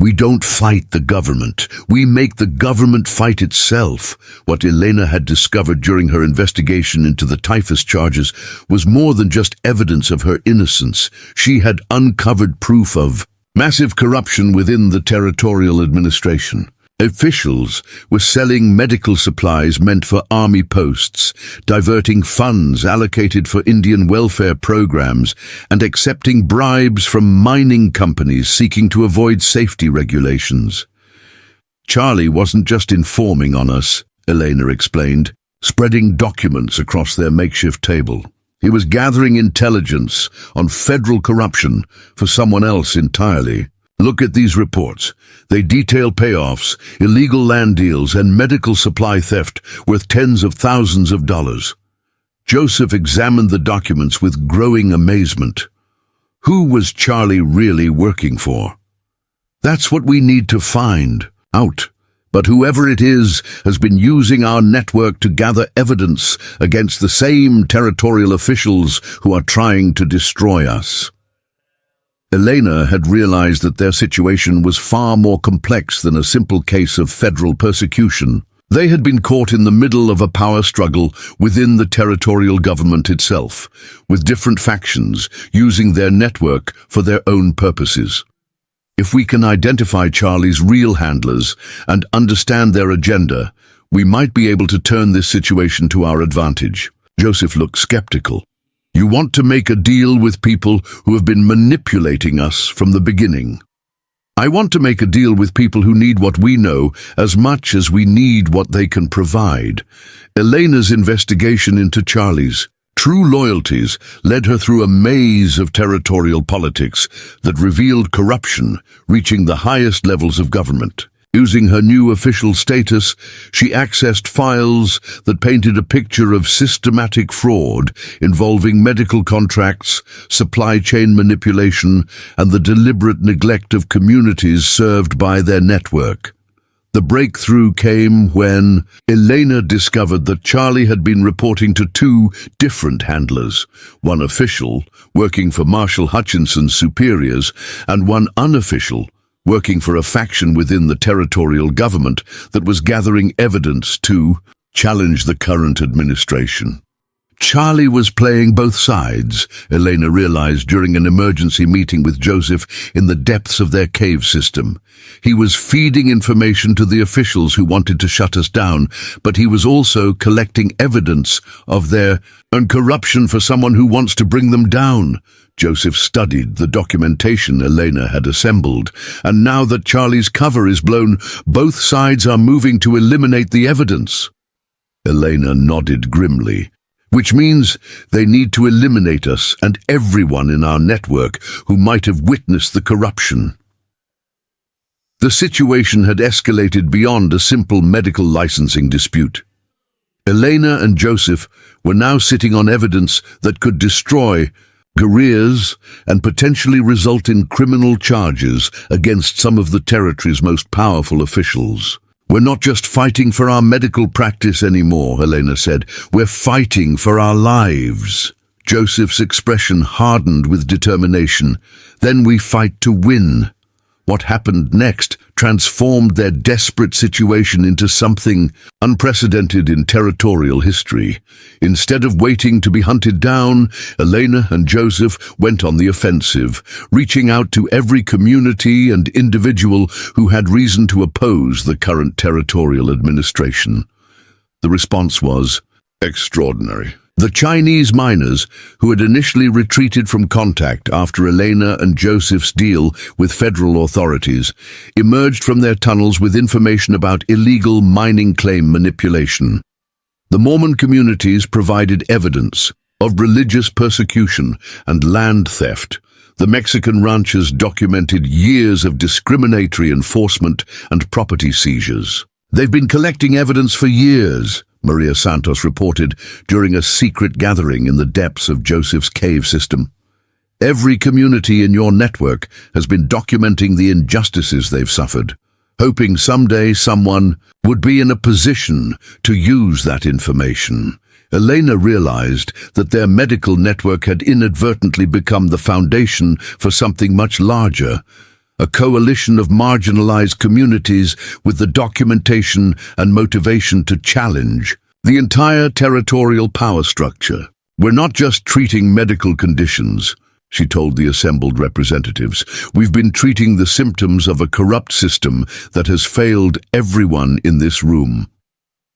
"We don't fight the government. We make the government fight itself." What Elena had discovered during her investigation into the typhus charges was more than just evidence of her innocence. She had uncovered proof of massive corruption within the territorial administration. Officials were selling medical supplies meant for army posts, diverting funds allocated for Indian welfare programs, and accepting bribes from mining companies seeking to avoid safety regulations. "Charlie wasn't just informing on us," Elena explained, spreading documents across their makeshift table. "He was gathering intelligence on federal corruption for someone else entirely. Look at these reports. They detail payoffs, illegal land deals, and medical supply theft worth tens of thousands of dollars." Joseph examined the documents with growing amazement. Who was Charlie really working for? "That's what we need to find out. But whoever it is has been using our network to gather evidence against the same territorial officials who are trying to destroy us." Elena had realized that their situation was far more complex than a simple case of federal persecution. They had been caught in the middle of a power struggle within the territorial government itself, with different factions using their network for their own purposes. If we can identify Charlie's real handlers and understand their agenda, we might be able to turn this situation to our advantage. Joseph looked skeptical. You want to make a deal with people who have been manipulating us from the beginning. I want to make a deal with people who need what we know as much as we need what they can provide. Elena's investigation into Charlie's true loyalties led her through a maze of territorial politics that revealed corruption reaching the highest levels of government. Using her new official status, she accessed files that painted a picture of systematic fraud involving medical contracts, supply chain manipulation, and the deliberate neglect of communities served by their network. The breakthrough came when Elena discovered that Charlie had been reporting to two different handlers, one official, working for Marshal Hutchinson's superiors, and one unofficial, working for a faction within the territorial government that was gathering evidence to challenge the current administration. Charlie was playing both sides, Elena realized during an emergency meeting with Joseph in the depths of their cave system. He was feeding information to the officials who wanted to shut us down, but he was also collecting evidence of their corruption for someone who wants to bring them down. Joseph studied the documentation Elena had assembled, and now that Charlie's cover is blown, both sides are moving to eliminate the evidence. Elena nodded grimly. Which means they need to eliminate us and everyone in our network who might have witnessed the corruption. The situation had escalated beyond a simple medical licensing dispute. Elena and Joseph were now sitting on evidence that could destroy careers and potentially result in criminal charges against some of the territory's most powerful officials. We're not just fighting for our medical practice anymore, Elena said. We're fighting for our lives. Joseph's expression hardened with determination. Then we fight to win. What happened next transformed their desperate situation into something unprecedented in territorial history. Instead of waiting to be hunted down, Elena and Joseph went on the offensive, reaching out to every community and individual who had reason to oppose the current territorial administration. The response was extraordinary. The Chinese miners, who had initially retreated from contact after Elena and Joseph's deal with federal authorities, emerged from their tunnels with information about illegal mining claim manipulation. The Mormon communities provided evidence of religious persecution and land theft. The Mexican ranchers documented years of discriminatory enforcement and property seizures. They've been collecting evidence for years, Maria Santos reported during a secret gathering in the depths of Joseph's cave system. Every community in your network has been documenting the injustices they've suffered, hoping someday someone would be in a position to use that information. Elena realized that their medical network had inadvertently become the foundation for something much larger, a coalition of marginalized communities with the documentation and motivation to challenge the entire territorial power structure. We're not just treating medical conditions, she told the assembled representatives. We've been treating the symptoms of a corrupt system that has failed everyone in this room.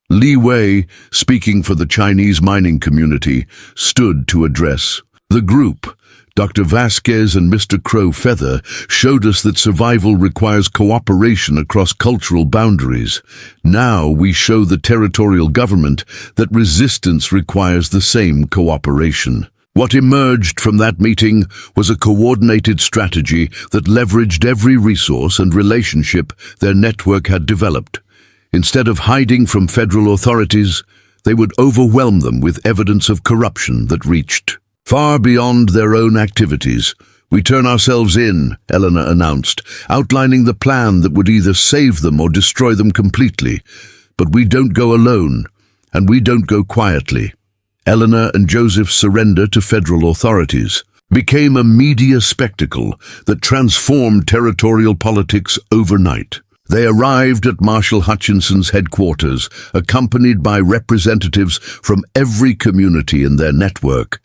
Li Wei, speaking for the Chinese mining community, stood to address the group. Dr. Vasquez and Mr. Crow Feather showed us that survival requires cooperation across cultural boundaries. Now we show the territorial government that resistance requires the same cooperation. What emerged from that meeting was a coordinated strategy that leveraged every resource and relationship their network had developed. Instead of hiding from federal authorities, they would overwhelm them with evidence of corruption that reached far beyond their own activities. We turn ourselves in, Elena announced, outlining the plan that would either save them or destroy them completely. But we don't go alone, and we don't go quietly. Elena and Joseph's surrender to federal authorities became a media spectacle that transformed territorial politics overnight. They arrived at Marshal Hutchinson's headquarters, accompanied by representatives from every community in their network,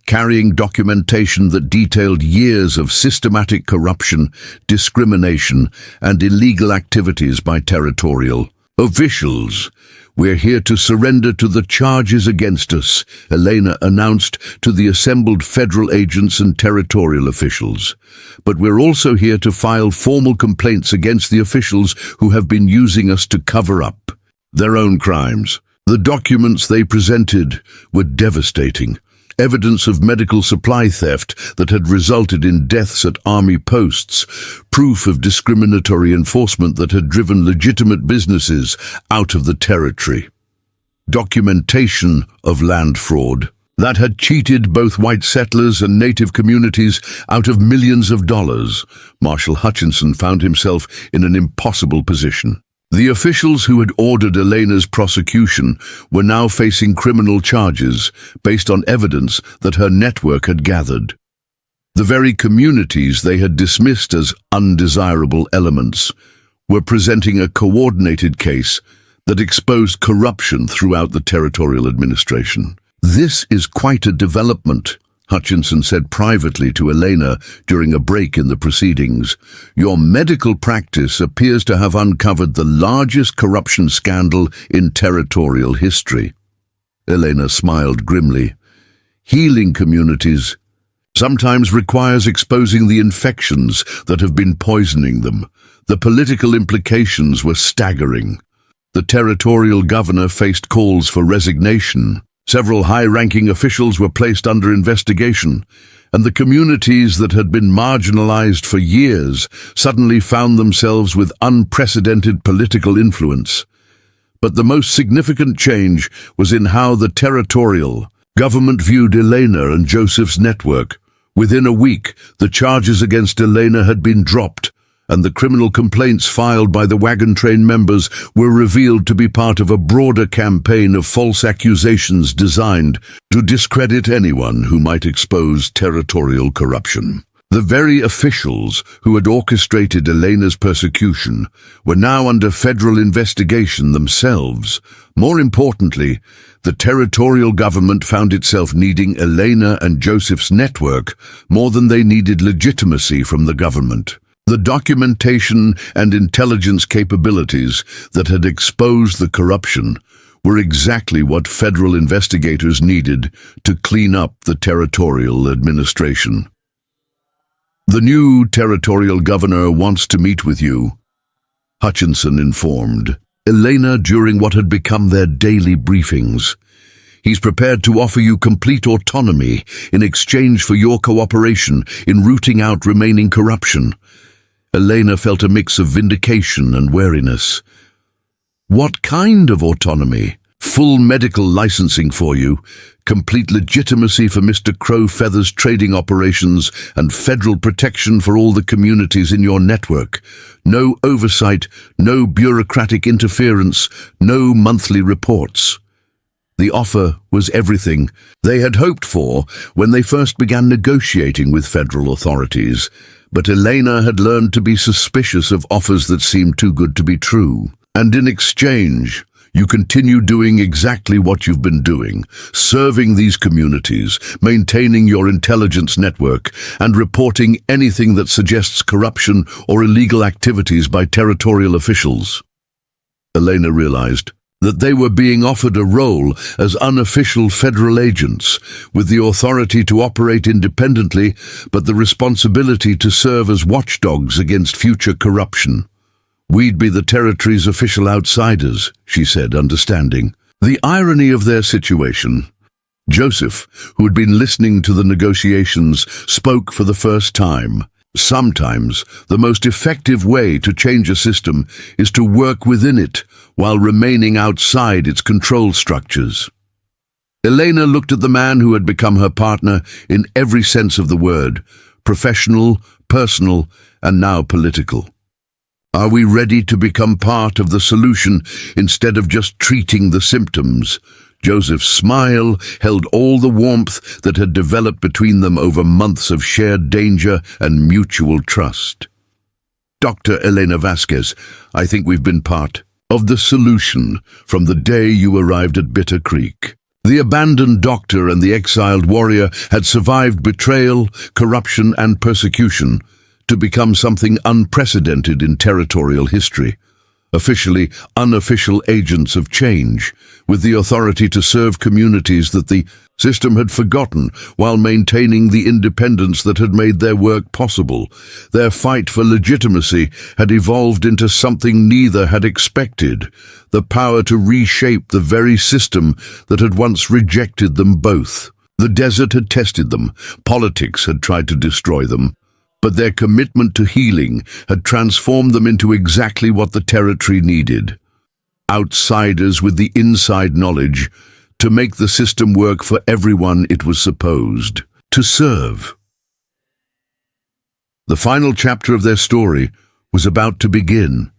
carrying documentation that detailed years of systematic corruption, discrimination, and illegal activities by territorial officials. "We're here to surrender to the charges against us," Elena announced to the assembled federal agents and territorial officials. "But we're also here to file formal complaints against the officials who have been using us to cover up their own crimes." The documents they presented were devastating. Evidence of medical supply theft that had resulted in deaths at army posts, proof of discriminatory enforcement that had driven legitimate businesses out of the territory, documentation of land fraud that had cheated both white settlers and native communities out of millions of dollars. Marshal Hutchinson found himself in an impossible position. The officials who had ordered Elena's prosecution were now facing criminal charges based on evidence that her network had gathered. The very communities they had dismissed as undesirable elements were presenting a coordinated case that exposed corruption throughout the territorial administration. "This is quite a development," Hutchinson said privately to Elena during a break in the proceedings. "Your medical practice appears to have uncovered the largest corruption scandal in territorial history." Elena smiled grimly. "Healing communities sometimes requires exposing the infections that have been poisoning them." The political implications were staggering. The territorial governor faced calls for resignation. Several high-ranking officials were placed under investigation, and the communities that had been marginalized for years suddenly found themselves with unprecedented political influence. But the most significant change was in how the territorial government viewed Elena and Joseph's network. Within a week, the charges against Elena had been dropped, and the criminal complaints filed by the wagon train members were revealed to be part of a broader campaign of false accusations designed to discredit anyone who might expose territorial corruption. The very officials who had orchestrated Elena's persecution were now under federal investigation themselves. More importantly, the territorial government found itself needing Elena and Joseph's network more than they needed legitimacy from the government. The documentation and intelligence capabilities that had exposed the corruption were exactly what federal investigators needed to clean up the territorial administration. "The new territorial governor wants to meet with you," Hutchinson informed Elena during what had become their daily briefings. "He's prepared to offer you complete autonomy in exchange for your cooperation in rooting out remaining corruption." Elena felt a mix of vindication and wariness. "What kind of autonomy?" "Full medical licensing for you, complete legitimacy for Mr. Crowfeather's trading operations, and federal protection for all the communities in your network. No oversight, no bureaucratic interference, no monthly reports." The offer was everything they had hoped for when they first began negotiating with federal authorities. But Elena had learned to be suspicious of offers that seemed too good to be true. "And in exchange, you continue doing exactly what you've been doing, serving these communities, maintaining your intelligence network, and reporting anything that suggests corruption or illegal activities by territorial officials." Elena realized that they were being offered a role as unofficial federal agents, with the authority to operate independently, but the responsibility to serve as watchdogs against future corruption. "We'd be the territory's official outsiders," she said, understanding the irony of their situation. Joseph, who had been listening to the negotiations, spoke for the first time. "Sometimes the most effective way to change a system is to work within it while remaining outside its control structures." Elena looked at the man who had become her partner in every sense of the word, professional, personal, and now political. "Are we ready to become part of the solution instead of just treating the symptoms?" Joseph's smile held all the warmth that had developed between them over months of shared danger and mutual trust. Dr. Elena Vasquez, I think we've been part of the solution from the day you arrived at Bitter Creek. The abandoned doctor and the exiled warrior had survived betrayal, corruption, and persecution to become something unprecedented in territorial history. Officially unofficial agents of change, with the authority to serve communities that the system had forgotten while maintaining the independence that had made their work possible. Their fight for legitimacy had evolved into something neither had expected, the power to reshape the very system that had once rejected them both. The desert had tested them, politics had tried to destroy them, but their commitment to healing had transformed them into exactly what the territory needed. Outsiders with the inside knowledge to make the system work for everyone it was supposed to serve. The final chapter of their story was about to begin,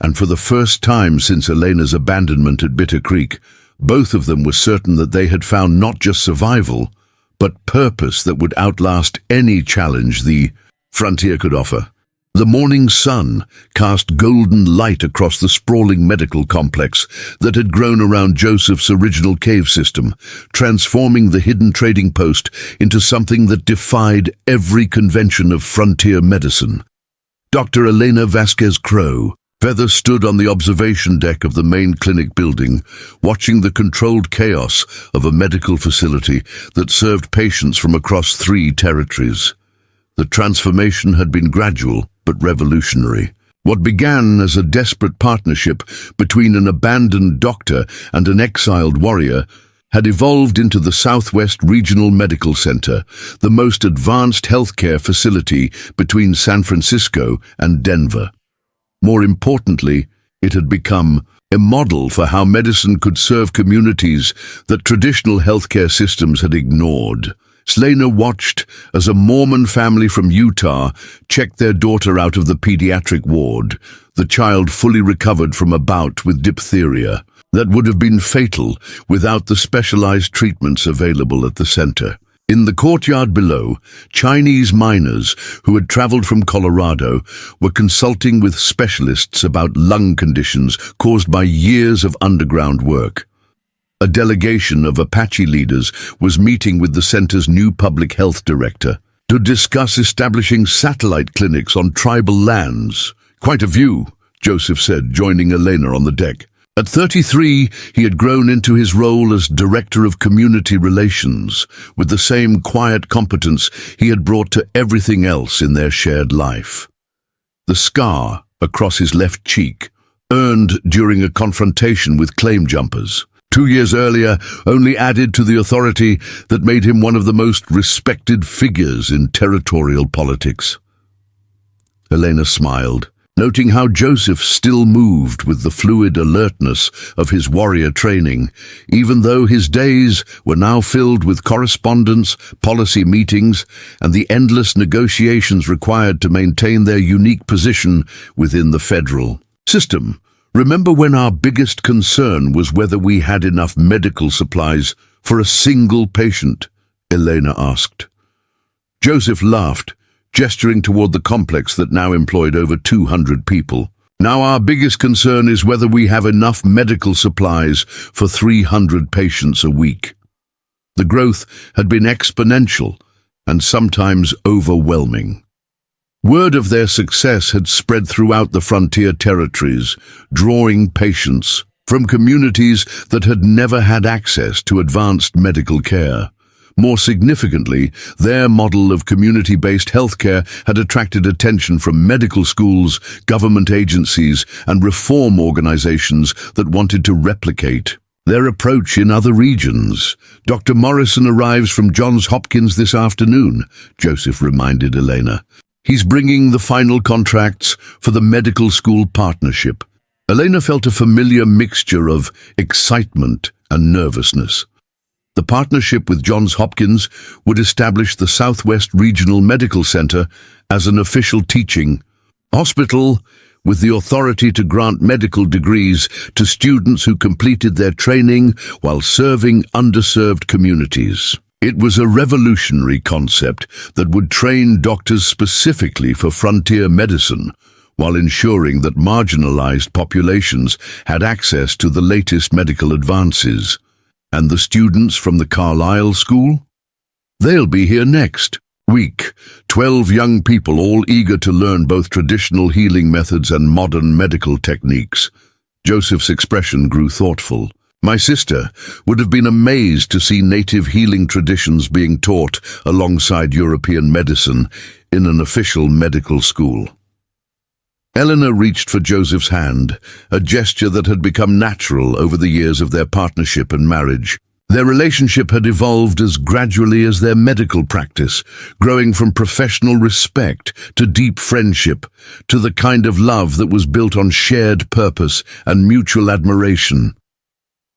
and for the first time since Elena's abandonment at Bitter Creek, both of them were certain that they had found not just survival, but purpose that would outlast any challenge the frontier could offer. The morning sun cast golden light across the sprawling medical complex that had grown around Joseph's original cave system, transforming the hidden trading post into something that defied every convention of frontier medicine. Dr. Elena Vasquez Crow Feather stood on the observation deck of the main clinic building, watching the controlled chaos of a medical facility that served patients from across 3 territories. The transformation had been gradual but revolutionary. What began as a desperate partnership between an abandoned doctor and an exiled warrior had evolved into the Southwest Regional Medical Center, the most advanced healthcare facility between San Francisco and Denver. More importantly, it had become a model for how medicine could serve communities that traditional healthcare systems had ignored. Selena watched as a Mormon family from Utah checked their daughter out of the pediatric ward, the child fully recovered from a bout with diphtheria that would have been fatal without the specialized treatments available at the center. In the courtyard below, Chinese miners who had traveled from Colorado were consulting with specialists about lung conditions caused by years of underground work. A delegation of Apache leaders was meeting with the center's new public health director to discuss establishing satellite clinics on tribal lands. Quite a view, Joseph said, joining Elena on the deck. At 33, he had grown into his role as Director of Community Relations, with the same quiet competence he had brought to everything else in their shared life. The scar across his left cheek, earned during a confrontation with claim jumpers, 2 years earlier, only added to the authority that made him one of the most respected figures in territorial politics. Elena smiled, noting how Joseph still moved with the fluid alertness of his warrior training, even though his days were now filled with correspondence, policy meetings, and the endless negotiations required to maintain their unique position within the federal system. Remember when our biggest concern was whether we had enough medical supplies for a single patient? Elena asked. Joseph laughed, gesturing toward the complex that now employed over 200 people. Now our biggest concern is whether we have enough medical supplies for 300 patients a week. The growth had been exponential and sometimes overwhelming. Word of their success had spread throughout the frontier territories, drawing patients from communities that had never had access to advanced medical care. More significantly, their model of community-based healthcare had attracted attention from medical schools, government agencies, and reform organizations that wanted to replicate their approach in other regions. Dr. Morrison arrives from Johns Hopkins this afternoon, Joseph reminded Elena. He's bringing the final contracts for the medical school partnership. Elena felt a familiar mixture of excitement and nervousness. The partnership with Johns Hopkins would establish the Southwest Regional Medical Center as an official teaching hospital with the authority to grant medical degrees to students who completed their training while serving underserved communities. It was a revolutionary concept that would train doctors specifically for frontier medicine, while ensuring that marginalized populations had access to the latest medical advances. And the students from the Carlisle School? They'll be here next week. 12 young people, all eager to learn both traditional healing methods and modern medical techniques. Joseph's expression grew thoughtful. My sister would have been amazed to see native healing traditions being taught alongside European medicine in an official medical school. Eleanor reached for Joseph's hand, a gesture that had become natural over the years of their partnership and marriage. Their relationship had evolved as gradually as their medical practice, growing from professional respect to deep friendship, to the kind of love that was built on shared purpose and mutual admiration.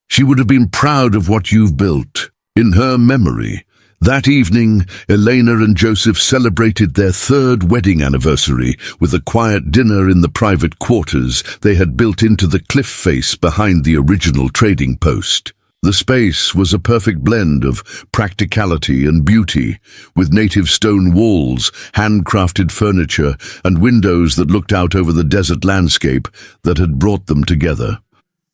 She would have been proud of what you've built. In her memory, that evening, Elena and Joseph celebrated their 3rd wedding anniversary with a quiet dinner in the private quarters they had built into the cliff face behind the original trading post. The space was a perfect blend of practicality and beauty, with native stone walls, handcrafted furniture, and windows that looked out over the desert landscape that had brought them together.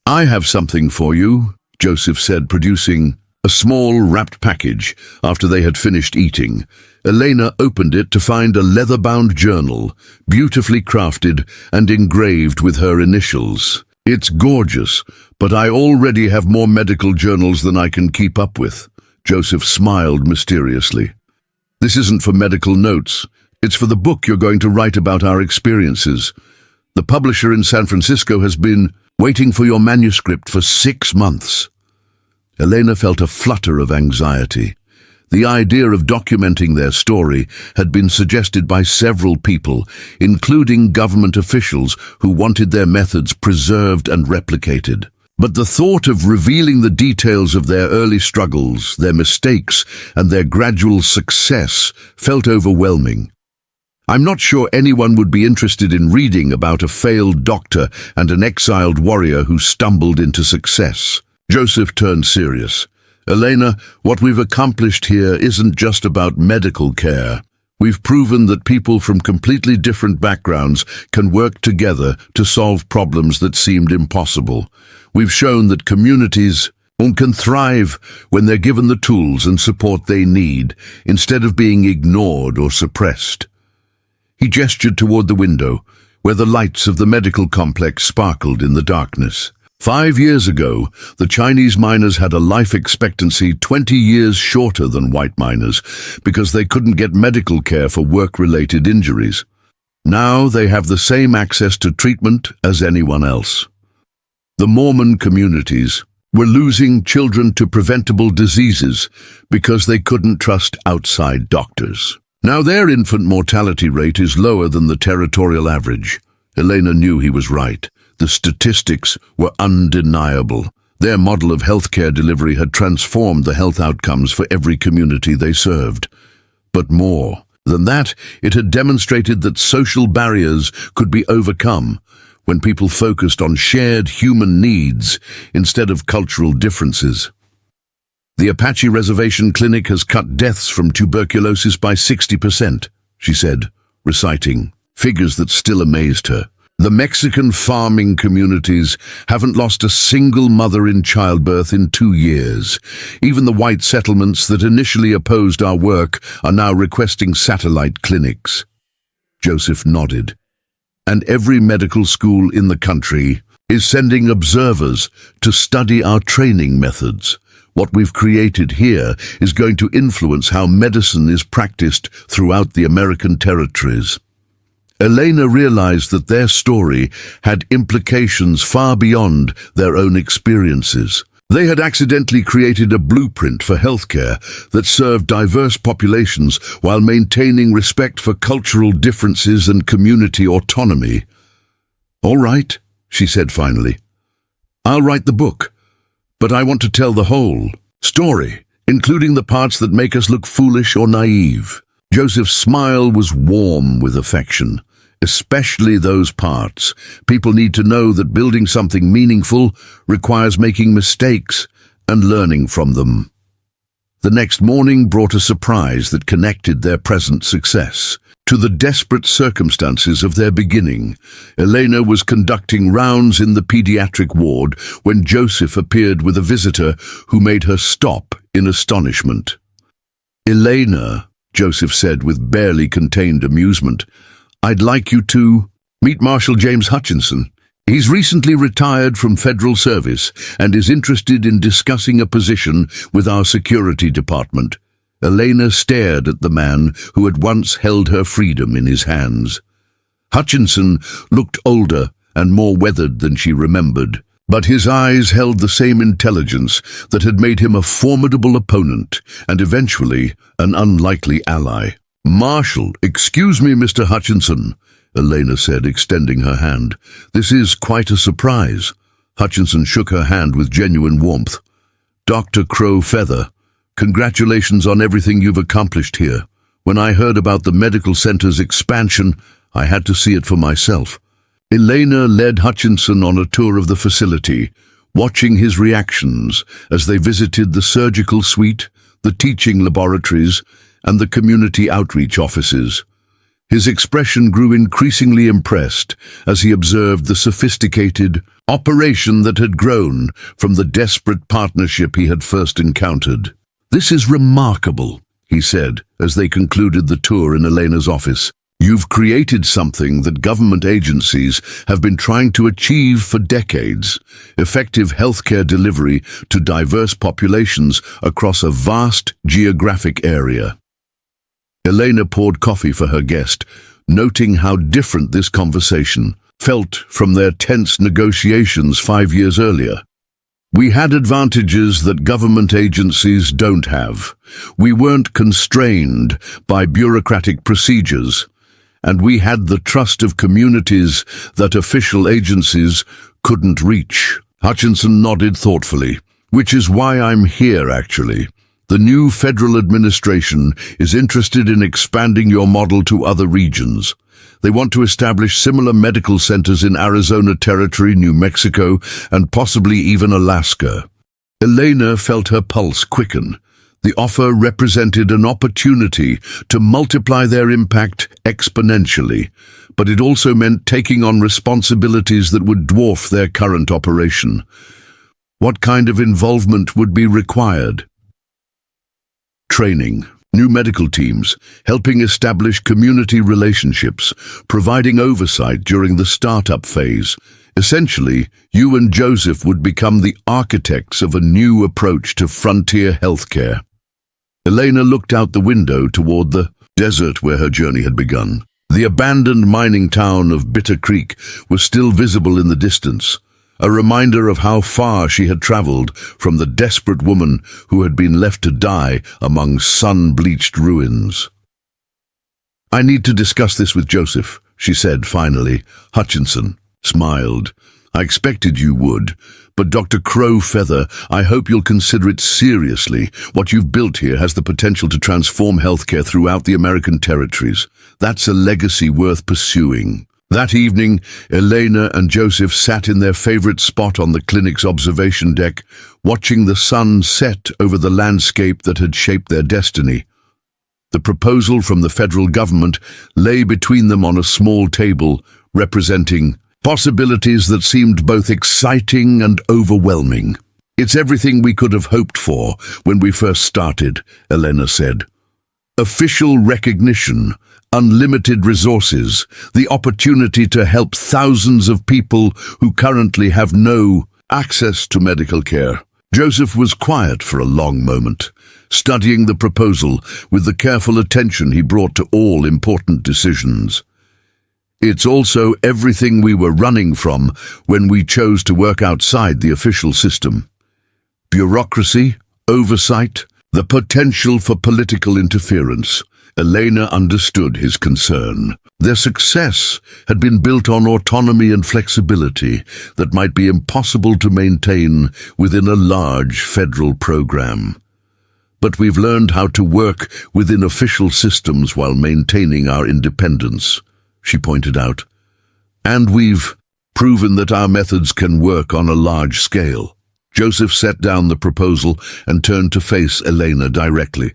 "I have something for you," Joseph said, producing a small wrapped package after they had finished eating. Elena opened it to find a leather-bound journal, beautifully crafted and engraved with her initials. "It's gorgeous, but I already have more medical journals than I can keep up with." Joseph smiled mysteriously. "This isn't for medical notes. It's for the book you're going to write about our experiences. The publisher in San Francisco has been waiting for your manuscript for 6 months. Elena felt a flutter of anxiety. The idea of documenting their story had been suggested by several people, including government officials who wanted their methods preserved and replicated. But the thought of revealing the details of their early struggles, their mistakes, and their gradual success felt overwhelming. "I'm not sure anyone would be interested in reading about a failed doctor and an exiled warrior who stumbled into success." Joseph turned serious. "Elena, what we've accomplished here isn't just about medical care. We've proven that people from completely different backgrounds can work together to solve problems that seemed impossible. We've shown that communities can thrive when they're given the tools and support they need, instead of being ignored or suppressed." He gestured toward the window, where the lights of the medical complex sparkled in the darkness. 5 years ago, the Chinese miners had a life expectancy 20 years shorter than white miners because they couldn't get medical care for work-related injuries. Now they have the same access to treatment as anyone else. The Mormon communities were losing children to preventable diseases because they couldn't trust outside doctors. Now their infant mortality rate is lower than the territorial average. Elena knew he was right. The statistics were undeniable. Their model of healthcare delivery had transformed the health outcomes for every community they served. But more than that, it had demonstrated that social barriers could be overcome when people focused on shared human needs instead of cultural differences. "The Apache Reservation Clinic has cut deaths from tuberculosis by 60%, she said, reciting figures that still amazed her. "The Mexican farming communities haven't lost a single mother in childbirth in 2 years. Even the white settlements that initially opposed our work are now requesting satellite clinics." Joseph nodded. "And every medical school in the country is sending observers to study our training methods. What we've created here is going to influence how medicine is practiced throughout the American territories." Elena realized that their story had implications far beyond their own experiences. They had accidentally created a blueprint for healthcare that served diverse populations while maintaining respect for cultural differences and community autonomy. "All right," she said finally. "I'll write the book. But I want to tell the whole story, including the parts that make us look foolish or naive." Joseph's smile was warm with affection. "Especially those parts. People need to know that building something meaningful requires making mistakes and learning from them." The next morning brought a surprise that connected their present success. to the desperate circumstances of their beginning. Elena was conducting rounds in the pediatric ward when Joseph appeared with a visitor who made her stop in astonishment. "Elena," Joseph said with barely contained amusement, "I'd like you to meet Marshal James Hutchinson. He's recently retired from federal service and is interested in discussing a position with our security department." Elena stared at the man who had once held her freedom in his hands. Hutchinson looked older and more weathered than she remembered, but his eyes held the same intelligence that had made him a formidable opponent and eventually an unlikely ally. "Marshal, excuse me, Mr. Hutchinson," Elena said, extending her hand. "This is quite a surprise." Hutchinson shook her hand with genuine warmth. "Dr. Crow-Feather, congratulations on everything you've accomplished here. When I heard about the medical center's expansion, I had to see it for myself." Elena led Hutchinson on a tour of the facility, watching his reactions as they visited the surgical suite, the teaching laboratories, and the community outreach offices. His expression grew increasingly impressed as he observed the sophisticated operation that had grown from the desperate partnership he had first encountered. "This is remarkable," he said as they concluded the tour in Elena's office. "You've created something that government agencies have been trying to achieve for decades: effective healthcare delivery to diverse populations across a vast geographic area." Elena poured coffee for her guest, noting how different this conversation felt from their tense negotiations 5 years earlier. "We had advantages that government agencies don't have. We weren't constrained by bureaucratic procedures, and we had the trust of communities that official agencies couldn't reach." Hutchinson nodded thoughtfully. "Which is why I'm here, actually. The new federal administration is interested in expanding your model to other regions. They want to establish similar medical centers in Arizona Territory, New Mexico, and possibly even Alaska." Elena felt her pulse quicken. The offer represented an opportunity to multiply their impact exponentially, but it also meant taking on responsibilities that would dwarf their current operation. What kind of involvement would be required? Training, new medical teams, helping establish community relationships, providing oversight during the startup phase. Essentially, you and Joseph would become the architects of a new approach to frontier healthcare. Elena looked out the window toward the desert where her journey had begun. The abandoned mining town of Bitter Creek was still visible in the distance, a reminder of how far she had traveled from the desperate woman who had been left to die among sun-bleached ruins. "I need to discuss this with Joseph," she said finally. Hutchinson smiled. "I expected you would, but Dr. Crow-Feather, I hope you'll consider it seriously. What you've built here has the potential to transform healthcare throughout the American territories. That's a legacy worth pursuing." That evening, Elena and Joseph sat in their favorite spot on the clinic's observation deck, watching the sun set over the landscape that had shaped their destiny. The proposal from the federal government lay between them on a small table, representing possibilities that seemed both exciting and overwhelming. "It's everything we could have hoped for when we first started," Elena said. "Official recognition, unlimited resources, the opportunity to help thousands of people who currently have no access to medical care." Joseph was quiet for a long moment, studying the proposal with the careful attention he brought to all important decisions. "It's also everything we were running from when we chose to work outside the official system. Bureaucracy, oversight, the potential for political interference." Elena understood his concern. Their success had been built on autonomy and flexibility that might be impossible to maintain within a large federal program. "But we've learned how to work within official systems while maintaining our independence," she pointed out. "And we've proven that our methods can work on a large scale." Joseph set down the proposal and turned to face Elena directly.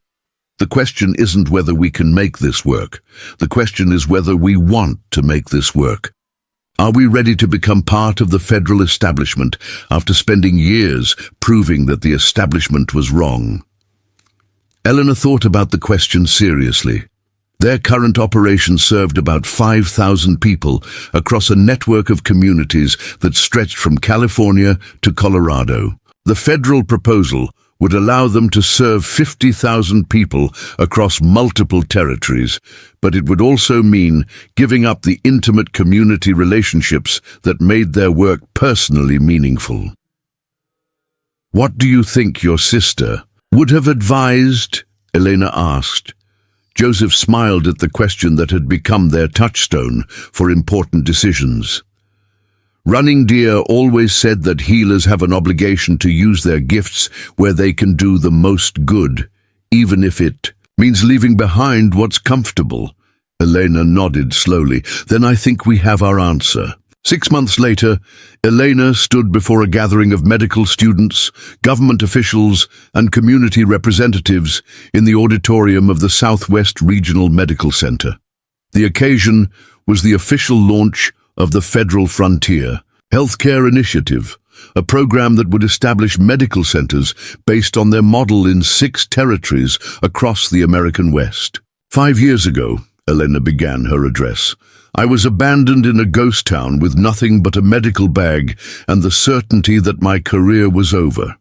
The question isn't whether we can make this work. The question is whether we want to make this work. Are we ready to become part of the federal establishment after spending years proving that the establishment was wrong? Eleanor thought about the question seriously. Their current operation served about 5,000 people across a network of communities that stretched from California to Colorado. The federal proposal would allow them to serve 50,000 people across multiple territories, but it would also mean giving up the intimate community relationships that made their work personally meaningful. "What do you think your sister would have advised?" Elena asked. Joseph smiled at the question that had become their touchstone for important decisions. Running Deer always said that healers have an obligation to use their gifts where they can do the most good, even if it means leaving behind what's comfortable. Elena nodded slowly. "Then I think we have our answer." 6 months later, Elena stood before a gathering of medical students, government officials, and community representatives in the auditorium of the Southwest Regional Medical Center. The occasion was the official launch of the Federal Frontier Healthcare Initiative, a program that would establish medical centers based on their model in 6 territories across the American West. 5 years ago, Elena began her address, I was abandoned in a ghost town with nothing but a medical bag and the certainty that my career was over.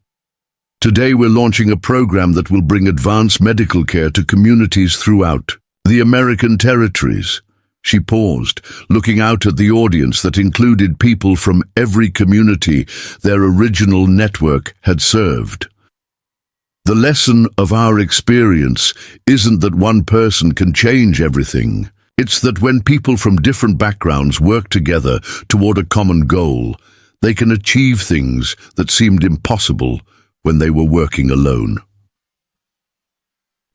Today we're launching a program that will bring advanced medical care to communities throughout the American territories. She paused, looking out at the audience that included people from every community their original network had served. The lesson of our experience isn't that one person can change everything. It's that when people from different backgrounds work together toward a common goal, they can achieve things that seemed impossible when they were working alone.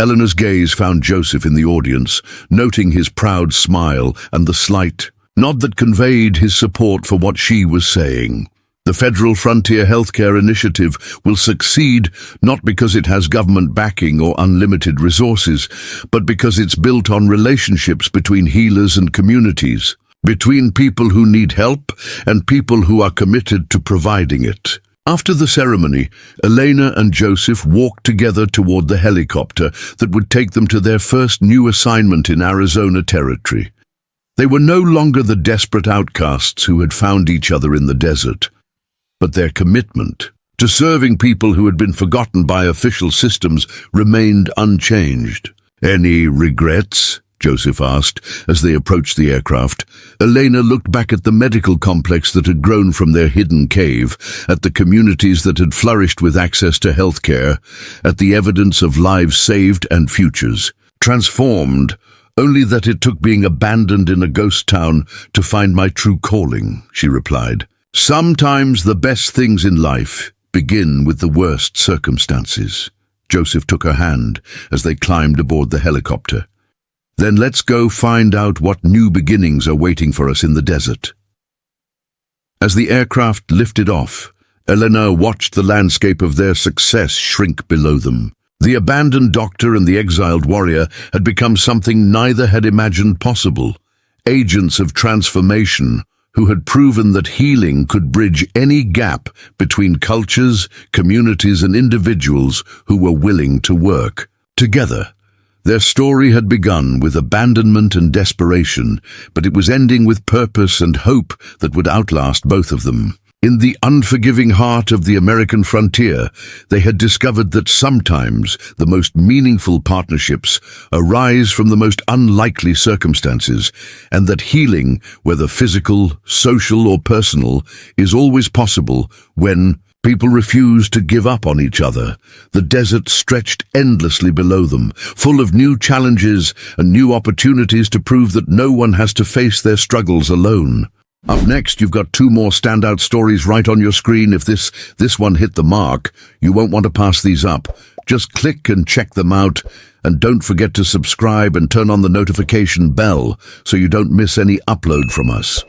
Eleanor's gaze found Joseph in the audience, noting his proud smile and the slight nod that conveyed his support for what she was saying. The Federal Frontier Healthcare Initiative will succeed not because it has government backing or unlimited resources, but because it's built on relationships between healers and communities, between people who need help and people who are committed to providing it. After the ceremony, Elena and Joseph walked together toward the helicopter that would take them to their first new assignment in Arizona Territory. They were no longer the desperate outcasts who had found each other in the desert, but their commitment to serving people who had been forgotten by official systems remained unchanged. "Any regrets?" Joseph asked as they approached the aircraft. Elena looked back at the medical complex that had grown from their hidden cave, at the communities that had flourished with access to health care, at the evidence of lives saved and futures transformed, only that it took being abandoned in a ghost town to find my true calling, she replied. "Sometimes the best things in life begin with the worst circumstances." Joseph took her hand as they climbed aboard the helicopter. "Then let's go find out what new beginnings are waiting for us in the desert." As the aircraft lifted off, Elena watched the landscape of their success shrink below them. The abandoned doctor and the exiled warrior had become something neither had imagined possible, agents of transformation who had proven that healing could bridge any gap between cultures, communities, and individuals who were willing to work together. Their story had begun with abandonment and desperation, but it was ending with purpose and hope that would outlast both of them. In the unforgiving heart of the American frontier, they had discovered that sometimes the most meaningful partnerships arise from the most unlikely circumstances, and that healing, whether physical, social, or personal, is always possible when people refuse to give up on each other. The desert stretched endlessly below them, full of new challenges and new opportunities to prove that no one has to face their struggles alone. Up next, you've got 2 more standout stories right on your screen. If this one hit the mark, you won't want to pass these up. Just click and check them out, and don't forget to subscribe and turn on the notification bell so you don't miss any upload from us.